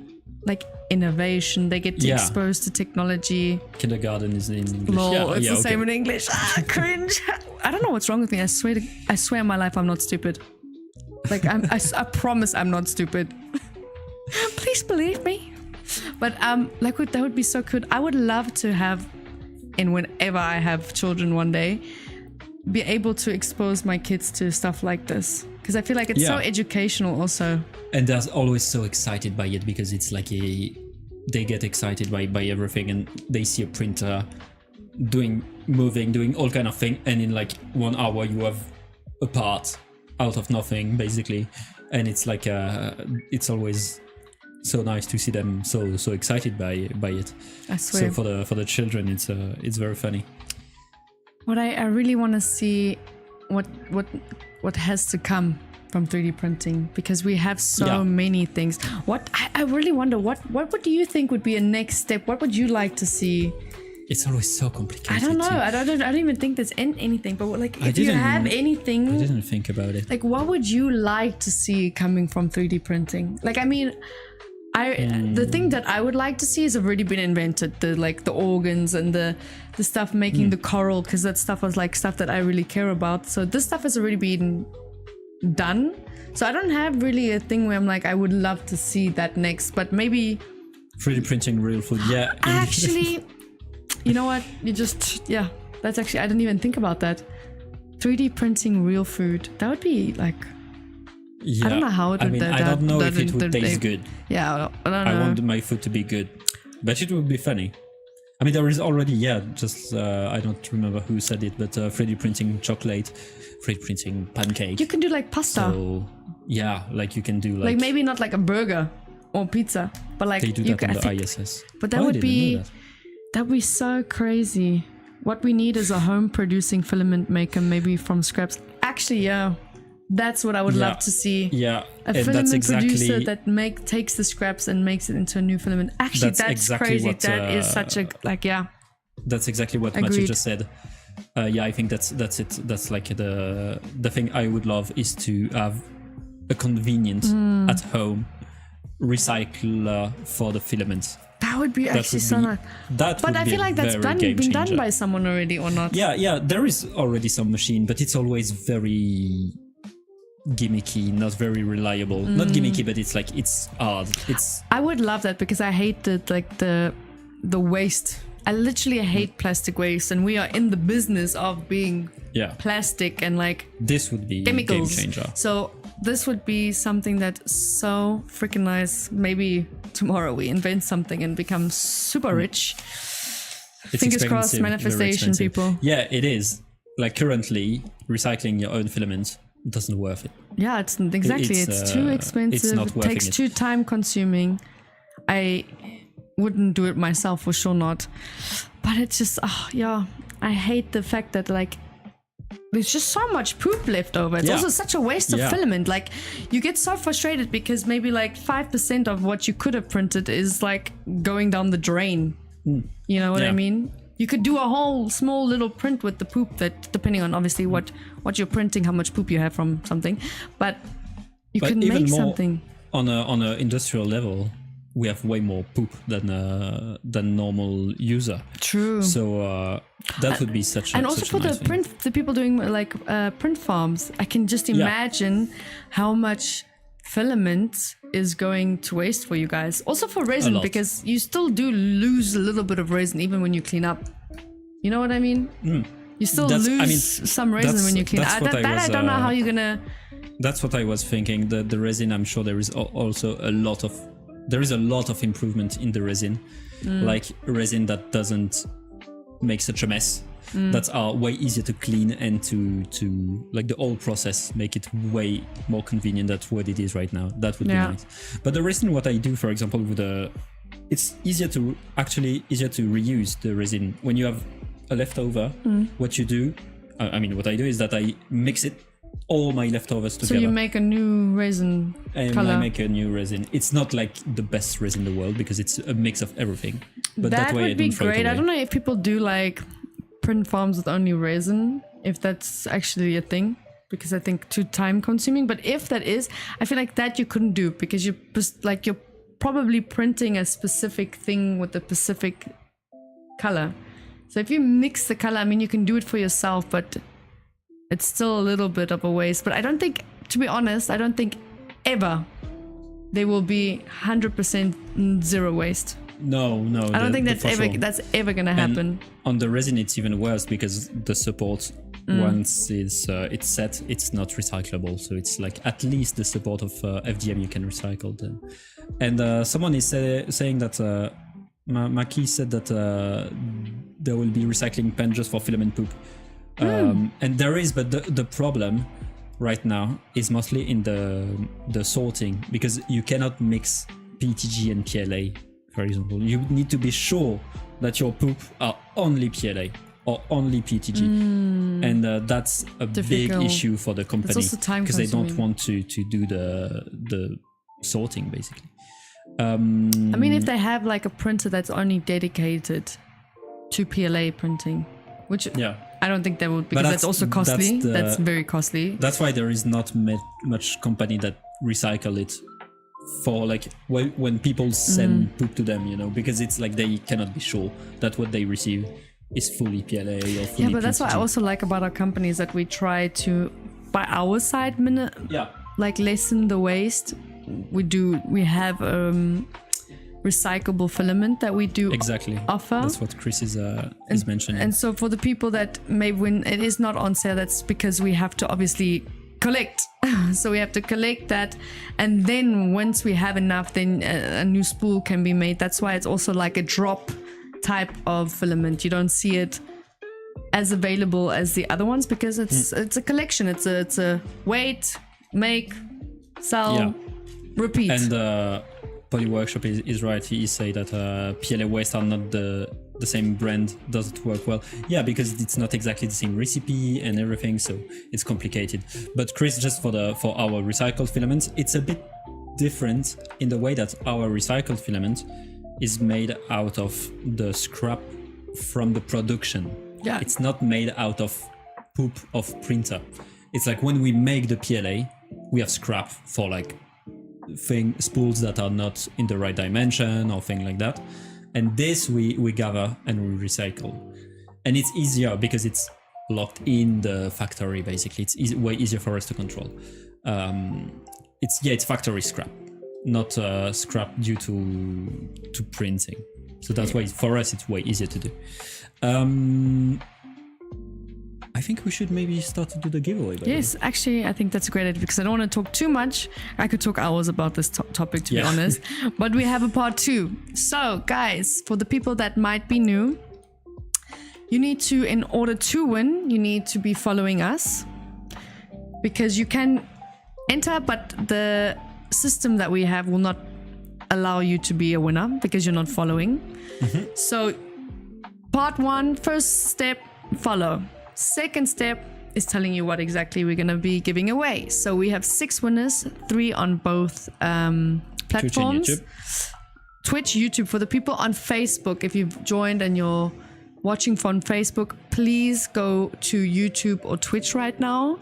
like innovation. They get to exposed to technology. Kindergarten is in English. Lol, it's the same in English. Cringe. I don't know what's wrong with me. I swear in my life I'm not stupid. Like I promise I'm not stupid. Please believe me. But that would be so good. I would love to have, and whenever I have children one day, be able to expose my kids to stuff like this. Because I feel like it's so educational also. And they're always so excited by it because it's like they get excited by everything and they see a printer doing all kind of thing, and in like 1 hour you have a part out of nothing basically, and it's like it's always so nice to see them so excited by it. I swear. So for the children it's very funny. What I really want to see what has to come from 3D printing, because we have so many things. What I really wonder, what do you think would be a next step? What would you like to see? It's always so complicated. I don't know. I don't even think there's anything. But like, if you have anything, I didn't think about it. Like, what would you like to see coming from 3D printing? Like, I mean, the thing that I would like to see has already been invented. The organs and the stuff making the coral, because that stuff was like stuff that I really care about. So this stuff has already been done. So I don't have really a thing where I'm like, I would love to see that next. But maybe 3D printing real food. Yeah. Actually. You know what? That's actually, I didn't even think about that. 3D printing real food. That would be like, I don't know how it would. I don't know if it would taste good. Yeah, I don't know. I want my food to be good, but it would be funny. I mean, there is already, I don't remember who said it, but 3D printing chocolate, 3D printing pancake. You can do like pasta. So, like you can do like maybe not like a burger or pizza, but like they do that on the ISS. But that would be. That'd be so crazy. What we need is a home producing filament maker, maybe from scraps. Actually, that's what I would love to see. Yeah, a filament producer that takes the scraps and makes it into a new filament. Actually, that's exactly crazy. That is such a That's exactly what Matthew just said. I think that's it. That's like the thing I would love is to have a convenient at home recycler for the filaments. That would be actually so nice. But I feel like that's been done by someone already, or not? Yeah, there is already some machine, but it's always very gimmicky, not very reliable. Not gimmicky, but it's like it's hard. I would love that because I hate the waste. I literally hate plastic waste, and we are in the business of being plastic and like this would be chemicals. Game changer. So this would be something that's so freaking nice. Maybe tomorrow we invent something and become super rich. Fingers crossed, manifestation, people. Yeah, it is. Like currently, recycling your own filament doesn't worth it. Yeah, it's exactly. It's too expensive. It's not worth it. Takes too time consuming. I wouldn't do it myself, for sure not. But it's just, I hate the fact that like there's just so much poop left over. It's also such a waste of filament. Like you get so frustrated because maybe like 5% of what you could have printed is like going down the drain. You know what I mean? You could do a whole small little print with the poop, that depending on obviously what you're printing, how much poop you have from something, but you can make something on a industrial level. We have way more poop than normal user. True. So that would be such. And also for the people doing like print farms, I can just imagine how much filament is going to waste for you guys. Also for resin, because you still do lose a little bit of resin even when you clean up. You know what I mean? You still lose some resin when you clean. I don't know how you're gonna. That's what I was thinking. The resin, I'm sure there is also a lot of improvement in the resin, like resin that doesn't make such a mess. That are way easier to clean and to like the whole process make it way more convenient than what it is right now. That would be nice. But the resin, what I do, for example, with it's easier to reuse the resin when you have a leftover. What you do, what I do is that I mix all my leftovers together. So you make a new resin color. I make a new resin. It's not like the best resin in the world because it's a mix of everything. But that way would be great. I don't know if people do like print farms with only resin, if that's actually a thing, because I think too time consuming. But if that is, I feel like that you couldn't do because you're probably printing a specific thing with a specific color. So if you mix the color, you can do it for yourself, but it's still a little bit of a waste. But I don't think, to be honest, ever there will be 100% zero waste. No. I don't think that's ever gonna happen. And on the resin, it's even worse because the support, once it's set, it's not recyclable. So it's like at least the support of FDM you can recycle them. And someone is saying that Maki said that there will be recycling pen just for filament poop. And there is, but the problem right now is mostly in the sorting, because you cannot mix PETG and PLA. For example, you need to be sure that your poop are only PLA or only PETG, and that's a big issue for the company because they don't want to do the sorting basically. If they have like a printer that's only dedicated to PLA printing, which I don't think they would, because that's also costly. That's very costly. That's why there is not much company that recycle it for like when people send poop to them, because it's like they cannot be sure that what they receive is fully PLA or fully but that's what I also like about our company is that we try to, by our side, lessen the waste. We have recyclable filament that we do offer. That's what Chris is mentioning. And so for the people that maybe when it is not on sale, that's because we have to obviously collect. So we have to collect that, and then once we have enough, then a new spool can be made. That's why it's also like a drop type of filament. You don't see it as available as the other ones because it's a collection. It's a wait, make, sell, repeat. And Poly Workshop is right. He say that PLA waste are not the same brand. Does it work well? Yeah, because it's not exactly the same recipe and everything, so it's complicated. But Chris, just for our recycled filament, it's a bit different in the way that our recycled filament is made out of the scrap from the production. Yeah, it's not made out of poop of printer. It's like when we make the PLA, we have scrap for like spools that are not in the right dimension or thing like that, and this we gather and we recycle, and it's easier because it's locked in the factory. Basically, it's way easier for us to control. It's factory scrap, not scrap due to printing. So that's why for us it's way easier to do. I think we should maybe start to do the giveaway. Yes, actually, I think that's a great idea because I don't want to talk too much. I could talk hours about this topic, to be honest. But we have a part 2. So, guys, for the people that might be new, you need to, in order to win, you need to be following us, because you can enter, but the system that we have will not allow you to be a winner because you're not following. So, part 1, first step, follow. Second step is telling you what exactly we're going to be giving away. So we have 6 winners, 3 on both platforms. Twitch, YouTube. For the people on Facebook, if you've joined and you're watching from Facebook, please go to YouTube or Twitch right now,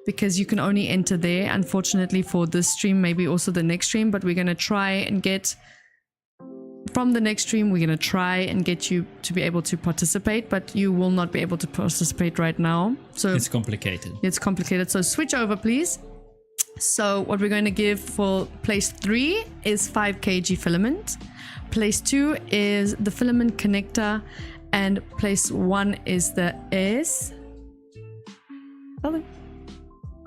because you can only enter there, unfortunately, for this stream, maybe also the next stream. But we're going to try and get... From the next stream, we're going to try and get you to be able to participate, but you will not be able to participate right now. So it's complicated. It's complicated. So switch over, please. So what we're going to give for place 3 is 5 kg filament. Place 2 is the filament connector and place 1 is the S. Hello.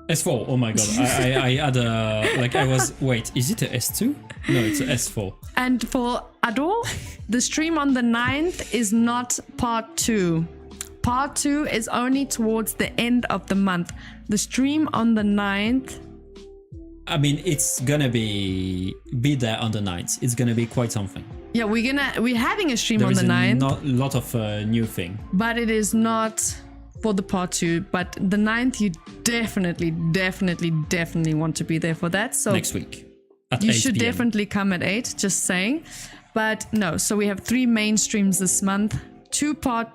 S4. Oh my god. I had a like I was. Wait, is it a S2? No, it's a S4. And for Adol, the stream on the 9th is not part 2. Part 2 is only towards the end of the month. The stream on the 9th. I mean, it's gonna be there on the 9th. It's gonna be quite something. Yeah, we're having a stream There on is the 9th. not lot of new thing. But it is not for the part 2. But the 9th, you definitely want to be there for that. So Next week at you 8 should PM. definitely come at 8, just saying. But no, so we have 3 main streams this month. Part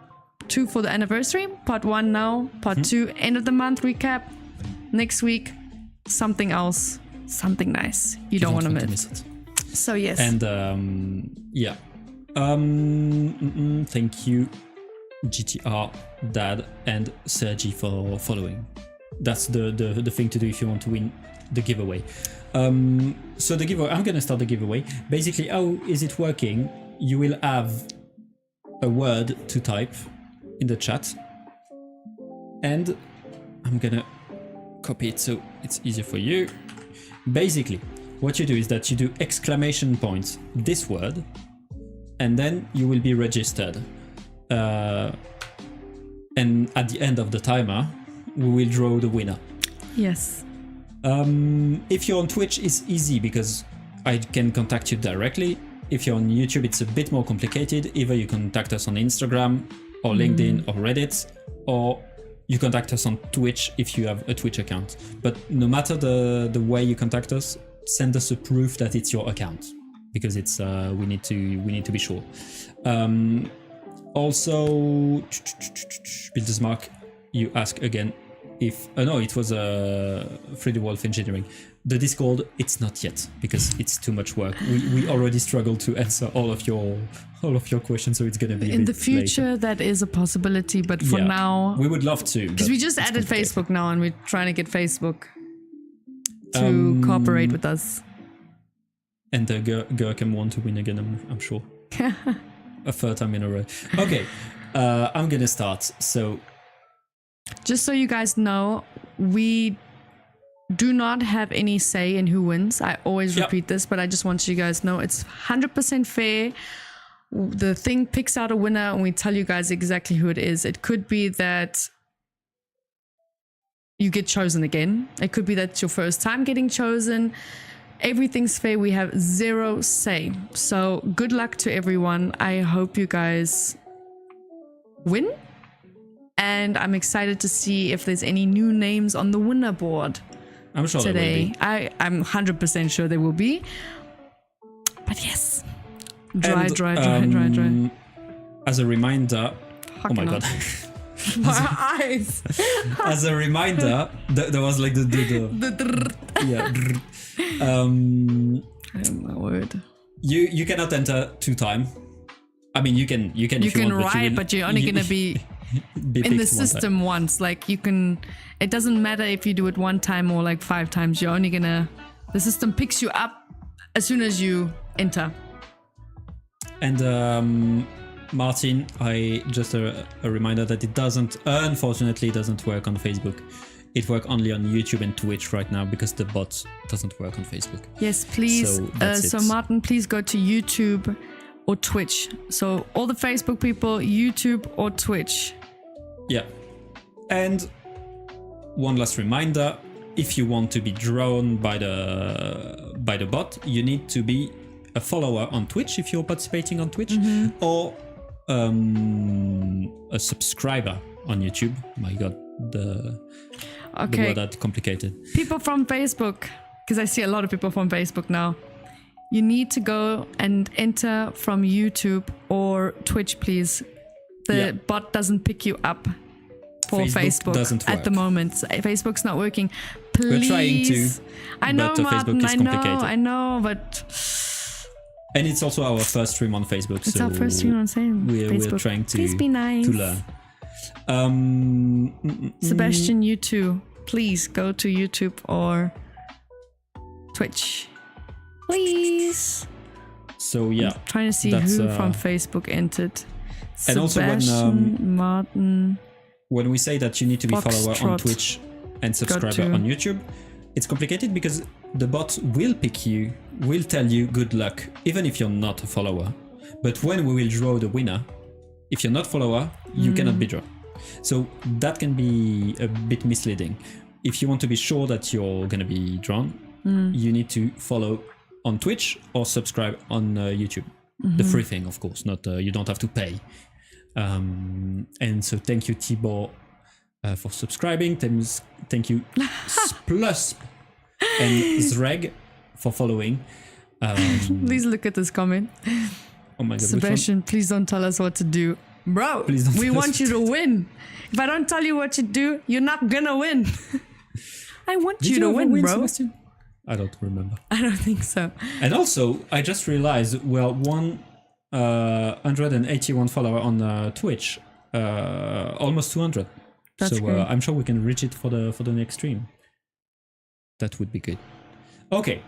2 for the anniversary, part 1 now, part 2 end of the month recap. Next week, something else, something nice. You don't want to miss it. So yes. And yeah. Thank you, GTR, Dad, and Sergi for following. That's the thing to do if you want to win the giveaway. So the giveaway, I'm gonna start the giveaway. Basically, how is it working? You will have a word to type in the chat, and I'm gonna copy it so it's easier for you. Basically, what you do is that you do exclamation point this word, and then you will be registered. And at the end of the timer, we will draw the winner. Yes. If you're on Twitch, it's easy because I can contact you directly. If you're on YouTube, it's a bit more complicated. Either you contact us on Instagram or LinkedIn or Reddit, or you contact us on Twitch if you have a Twitch account. But no matter the way you contact us, send us a proof that it's your account, because it's we need to be sure. Also, Builders Mark, you ask again if no, it was 3D Wolf Engineering. The Discord, it's not yet because it's too much work. We already struggle to answer all of your questions, so it's gonna be in the future later. That is a possibility, but for now we would love to, because we just added Facebook now and we're trying to get Facebook to cooperate with us. And Gurkham want to win again, I'm sure. A third time in a row. Okay, I'm gonna start. So just so you guys know, we do not have any say in who wins. I always repeat this, but I just want you guys to know it's 100% fair. The thing picks out a winner and we tell you guys exactly who it is. It could be that you get chosen again. It could be that it's your first time getting chosen. Everything's fair. We have 0 say. So good luck to everyone. I hope you guys win. And I'm excited to see if there's any new names on the winner board. I'm sure today. There will be. I'm 100% sure there will be. But yes. Dry. As a reminder, oh my god. My eyes. As a reminder, there was like the yeah. Oh my word. You cannot enter 2 times. I mean, you can You if you can want, write, but you're only gonna be in the system once. Like you can, it doesn't matter if you do it 1 time or like 5 times. You're only gonna, the system picks you up as soon as you enter. And Martin, I just a reminder that it doesn't, unfortunately, it doesn't work on Facebook. It works only on YouTube and Twitch right now because the bot doesn't work on Facebook. Yes, please. So Martin, please go to YouTube or Twitch. So all the Facebook people, YouTube or Twitch. Yeah. And one last reminder, if you want to be drawn by the bot, you need to be a follower on Twitch if you're participating on Twitch, or a subscriber on YouTube. My god, the word that complicated. People from Facebook, because I see a lot of people from Facebook now. You need to go and enter from YouTube or Twitch, please. The bot doesn't pick you up for Facebook doesn't work at the moment. Facebook's not working. Please. We're trying to. I know, but Martin. Facebook is I know, but. And it's also our first stream on Facebook. It's our first stream on Facebook. We're trying to. Please be nice. To learn. Sebastian, you too. Please go to YouTube or Twitch. Please. So yeah. I'm trying to see who from Facebook entered. And also Sebastian, Martin. when we say that you need to be follower on Foxtrot. Twitch and subscriber to. on YouTube, it's complicated because the bot will pick you, will tell you good luck, even if you're not a follower. But when we will draw the winner, if you're not follower, you cannot be drawn. So that can be a bit misleading. If you want to be sure that you're gonna be drawn, you need to follow on Twitch or subscribe on YouTube. The free thing, of course, not you don't have to pay. And so thank you, Tibor, for subscribing. Thank you, Plus and Zreg for following. Please look at this comment. Oh my god, Sebastian, please don't tell us what to do. Bro, Please don't we tell us want you to win. If I don't tell you what to do, you're not gonna win. I want Did you to ever win, bro. Sebastian? I don't remember. I don't think so. And also, I just realized we're 181 follower on Twitch, almost 200. That's so great. I'm sure we can reach it for the next stream. That would be good. Okay,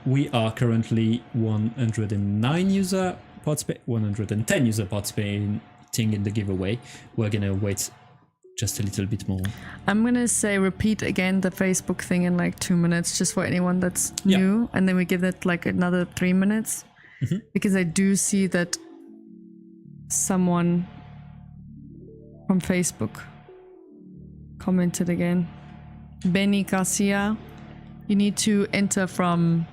we are currently 109 user participate, 110 user participating in the giveaway. We're gonna wait just a little bit more. I'm gonna say repeat again the Facebook thing in like 2 minutes, just for anyone that's new, and then we give it like another 3 minutes, because I do see that someone from Facebook commented again. Benny Garcia, you need to enter from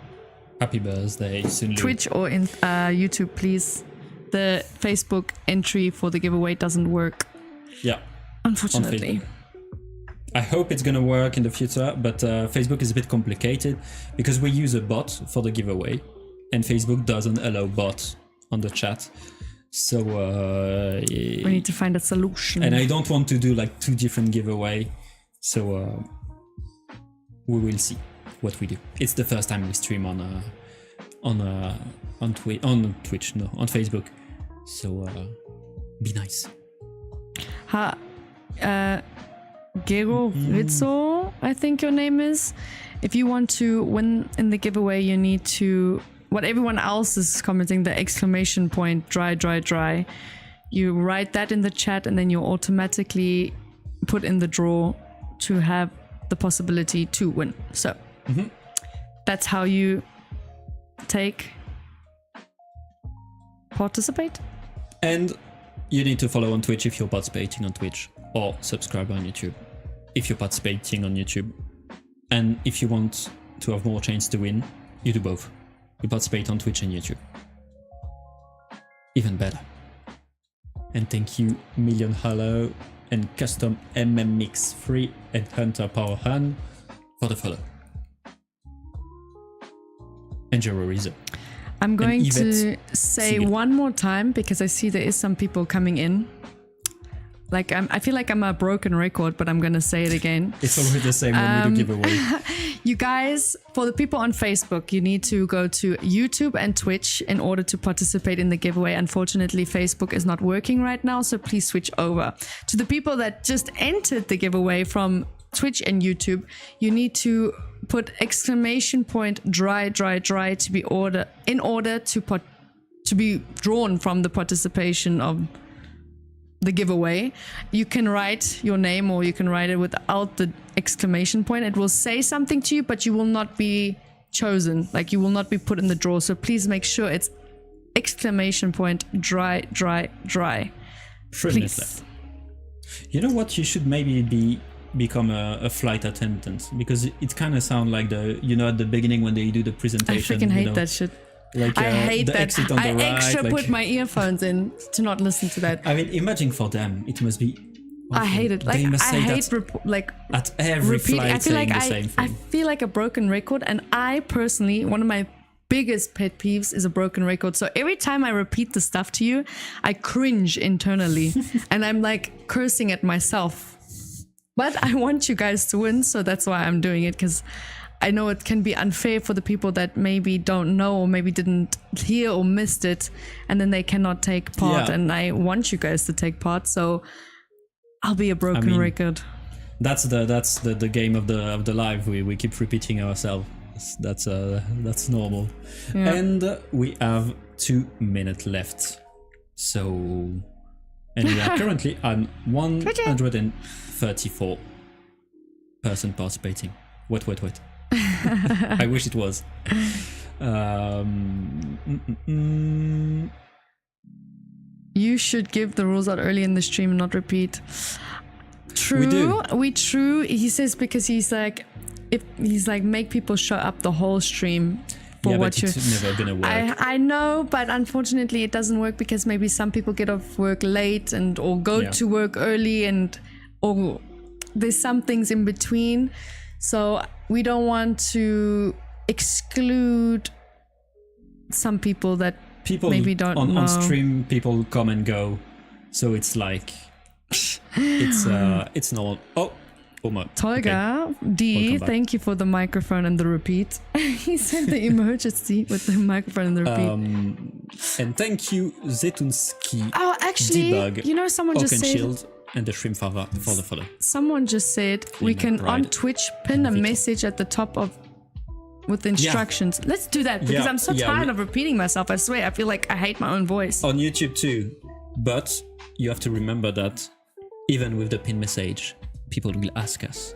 Happy birthday, Sunlu. Twitch or in YouTube, please. The Facebook entry for the giveaway doesn't work, Yeah. unfortunately. I hope it's gonna work in the future, but Facebook is a bit complicated because we use a bot for the giveaway, and Facebook doesn't allow bots on the chat. So We need to find a solution. and I don't want to do like 2 different giveaway, so we will see what we do. It's the first time we stream on Twitch, no, on Facebook. So be nice. Gero Rizzo, I think your name is. If you want to win in the giveaway, you need to, what everyone else is commenting, the exclamation point, dry, dry, dry. You write that in the chat and then you automatically put in the draw to have the possibility to win. So that's how you participate. And you need to follow on Twitch if you're participating on Twitch, or subscribe on YouTube if you're participating on YouTube. And if you want to have more chance to win, you do both. You participate on Twitch and YouTube. Even better. And thank you, Million Hello and Custom MMX Free and Hunter Power Hun for the follow. And Jero Rizzo. I'm going to Yvette say Siegel. one more time, because I see there is some people coming in. Like I feel like I'm a broken record, but I'm going to say it again. It's always the same when we do giveaway. You guys, for the people on Facebook, you need to go to YouTube and Twitch in order to participate in the giveaway. Unfortunately, Facebook is not working right now, so please switch over. To the people that just entered the giveaway from Twitch and YouTube, you need to put exclamation point dry, dry, dry to be in order to be drawn from the participation of the giveaway. You can write your name, or you can write it without the exclamation point. It will say something to you, but you will not be chosen. Like, you will not be put in the draw. So please make sure it's exclamation point dry, dry, dry. Please. You know what? You should maybe become a flight attendant, because it kind of sounds like at the beginning when they do the I presentation. freaking hate that shit. Like I hate the that. exit on I the right, extra like, put my earphones in to not listen to that. I mean, imagine for them, it must be. I hate it. Like, They must I say hate that at every repeating. flight I feel saying like the same I thing. feel like a broken record, and I personally, one of my biggest pet peeves is a broken record. So every time I repeat the stuff to you, I cringe internally, and I'm like cursing at myself. But I want you guys to win, so that's why I'm doing it, because I know it can be unfair for the people that maybe don't know, or maybe didn't hear or missed it, and then they cannot take part. Yeah. And I want you guys to take part, so I'll be a broken record. That's the game of the live. We keep repeating ourselves. That's normal. Yeah. And we have 2 minutes left. So And we are currently on 134 person participating. What? I wish it was. You should give the rules out early in the stream and not repeat. True. We do. True. He says because he's like, if he's like, make people show up the whole stream. For what but it's never gonna work. I know, but unfortunately it doesn't work because maybe some people get off work late or go to work early or there's some things in between. So we don't want to exclude some people that maybe don't know. On stream, people come and go. So it's like, it's not, Tolga, D, thank you for the microphone and the repeat. He sent the emergency with the microphone and the repeat. And thank you, Zetunski. Oh, actually, Debug, you know, someone just said... Shield, and the Shrimp for the follow. Someone just said we can, on Twitch, pin a message at the top with instructions. Yeah. Let's do that, because I'm so tired of repeating myself. I swear, I feel like I hate my own voice. On YouTube too. But you have to remember that even with the pin message, people will ask us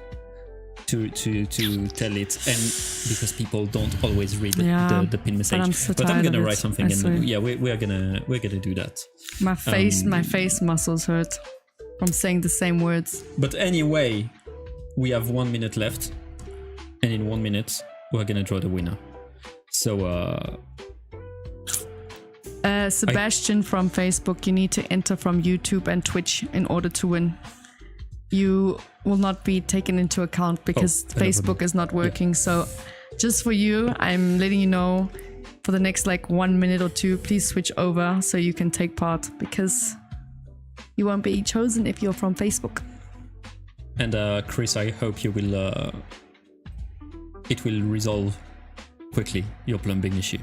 to tell it, and because people don't always read the pin message. But I'm gonna write something, and we're gonna do that. My face muscles hurt from saying the same words. But anyway, we have 1 minute left, and in 1 minute we're gonna draw the winner. So Sebastian from Facebook, you need to enter from YouTube and Twitch in order to win. You will not be taken into account because Facebook is not working. So just for you, I'm letting you know, for the next like 1 minute or two, please switch over so you can take part, because you won't be chosen if you're from Facebook. And Chris, I hope you will it will resolve quickly your plumbing issue.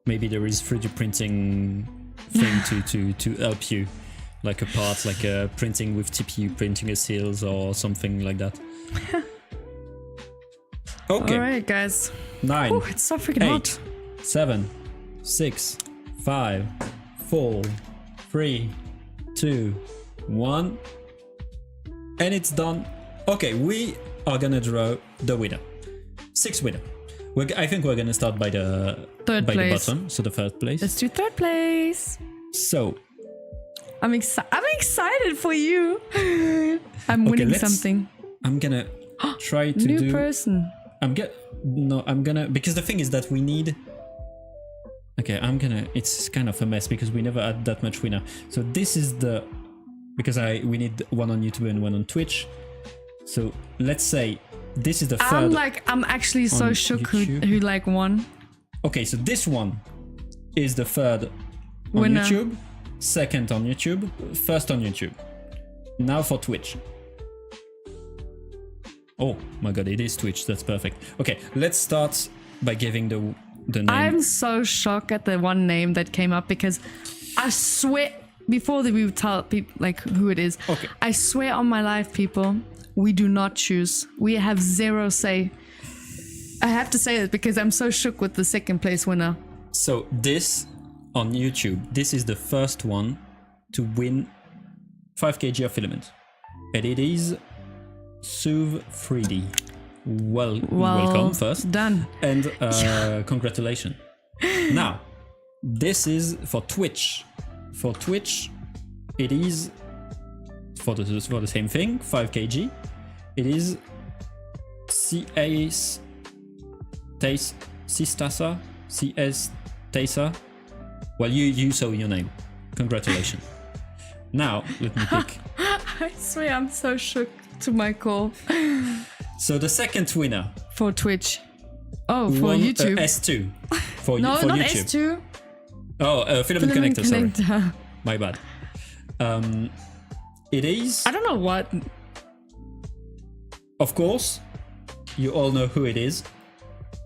Maybe there is 3D printing thing to help you. Like a part, like a printing with TPU, printing a seals or something like that. Okay. Alright, guys. 9. Ooh, it's so freaking hot. 7, 6, 5, 4, 3, 2, 1. And it's done. Okay, we are gonna draw the winner. 6 winner. I think we're gonna start by the bottom, so the third place. Let's do third place. So I'm excited for you. I'm winning something. I'm gonna try to New person. I'm gonna, because the thing is that we need. Okay, it's kind of a mess because we never had that much winner. So this is because we need one on YouTube and one on Twitch. So let's say this is the third. I'm actually so shook who like won. Okay, so this one is the third on winner. YouTube. Second on YouTube, first on YouTube. Now for Twitch. Oh my god, it is Twitch, that's perfect. Okay, let's start by giving the name. I'm so shocked at the one name that came up, because I swear, before we tell people like who it is, I swear on my life, people, we do not choose. We have zero say. I have to say it because I'm so shook with the second place winner. So this on YouTube, this is the first one to win 5 kg of filament, and it is Suv 3D. Welcome first. Done. And congratulations. Now, this is for Twitch. For Twitch, it is for the same thing, 5 kg. It is CS Tasa. Well, you saw your name. Congratulations. Now, let me pick. I swear I'm so shook to my call. So the second winner. For Twitch. Oh, for YouTube. S2. For not YouTube. S2. Oh, filament connector, sorry. My bad. It is... I don't know what. Of course, you all know who it is.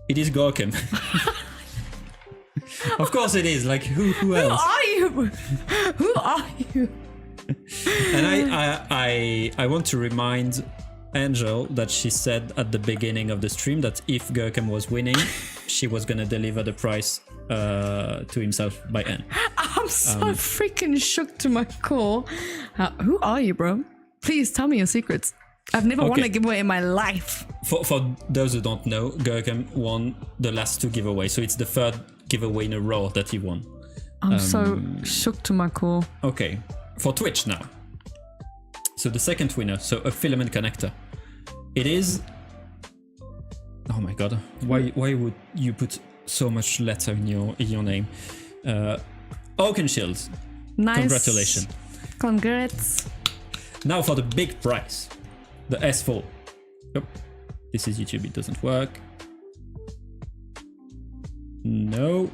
It is Gorkum. Of course it is. Like, who else? Who are you? Who are you? And I want to remind Angel that she said at the beginning of the stream that if Gorkum was winning, she was gonna deliver the prize to himself by N. I'm so freaking shook to my core. Who are you, bro? Please tell me your secrets. I've never won a giveaway in my life. For those who don't know, Gurkham won the last 2 giveaways, so it's the 3rd giveaway in a row that he won. I'm so shook to my core. Okay, for Twitch now. So the second winner, so a filament connector. It is... Oh my god, why would you put so much letter in your name? Oakenshield. Nice. Congratulations. Congrats. Now for the big prize. The S4. Yep. This is YouTube, it doesn't work. No.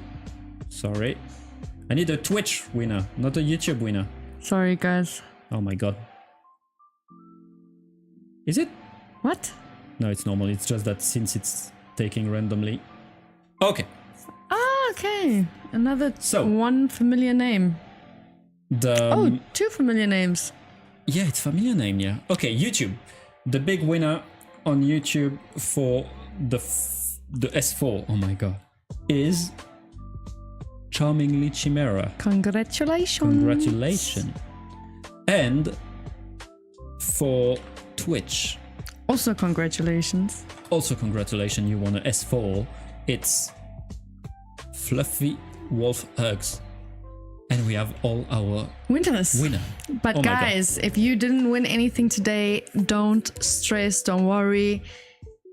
Sorry. I need a Twitch winner, not a YouTube winner. Sorry, guys. Oh my god. Is it? What? No, it's normal. It's just that since it's taking randomly. Okay. Ah, okay. Another So, one familiar name. The 2 familiar names. Yeah, it's familiar name, yeah. Okay, YouTube. The big winner on YouTube for the S4, oh my god, is Charmingly Chimera. Congratulations. Congratulations. And for Twitch, also congratulations. also congratulations, you won a S4. It's Fluffy Wolf Hugs. And we have all our winners. But oh guys, if you didn't win anything today, don't stress, don't worry.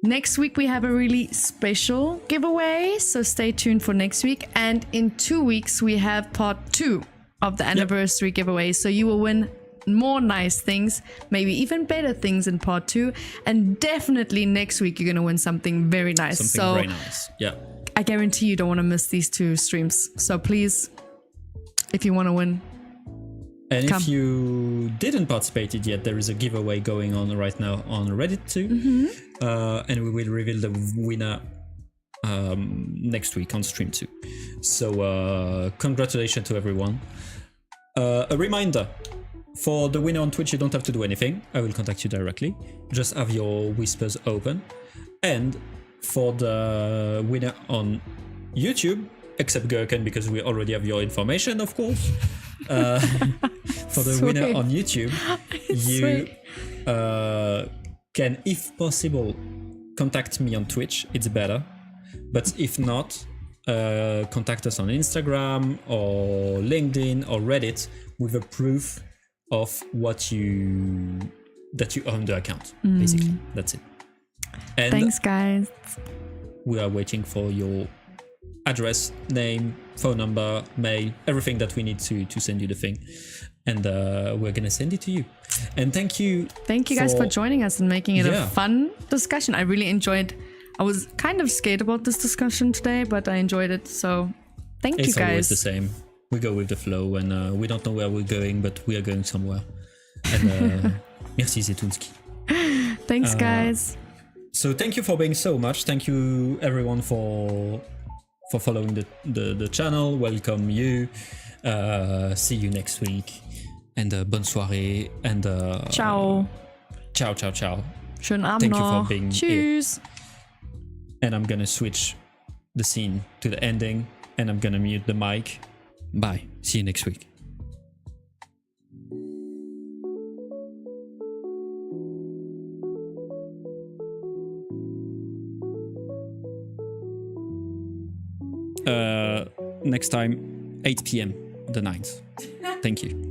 Next week we have a really special giveaway, so stay tuned for next week. And in 2 weeks we have part 2 of the anniversary giveaway, so you will win more nice things, maybe even better things in part 2. And definitely next week you're gonna win something very nice. Something very nice. Yeah. I guarantee you don't want to miss these 2 streams. So please, if you want to win, and come. If you didn't participate it yet, there is a giveaway going on right now on Reddit too. And we will reveal the winner next week on stream too. So congratulations to everyone. A reminder, for the winner on Twitch, you don't have to do anything. I will contact you directly. Just have your whispers open. And for the winner on YouTube, except Gurken, because we already have your information, of course. For the winner on YouTube, you can, if possible, contact me on Twitch. It's better. But if not, contact us on Instagram or LinkedIn or Reddit with a proof of that you own the account. Basically, that's it. And thanks, guys. We are waiting for your address, name, phone number, mail, everything that we need to send you the thing. And we're gonna send it to you. And thank you guys for joining us and making it a fun discussion. I really enjoyed. I was kind of scared about this discussion today, but I enjoyed it. So thank you guys. It's always the same. We go with the flow, and we don't know where we're going, but we are going somewhere. And merci Zetunski. Thanks, guys. So thank you for being so much. Thank you everyone for following the channel. Welcome you. See you next week. And bonne soirée. And ciao. Ciao, ciao, ciao. Schönen Abend Thank you noch. for being Tschüss. here. And I'm gonna switch the scene to the ending, and I'm gonna mute the mic. Bye. See you next week. Next time, 8 p.m. the 9th. Thank you.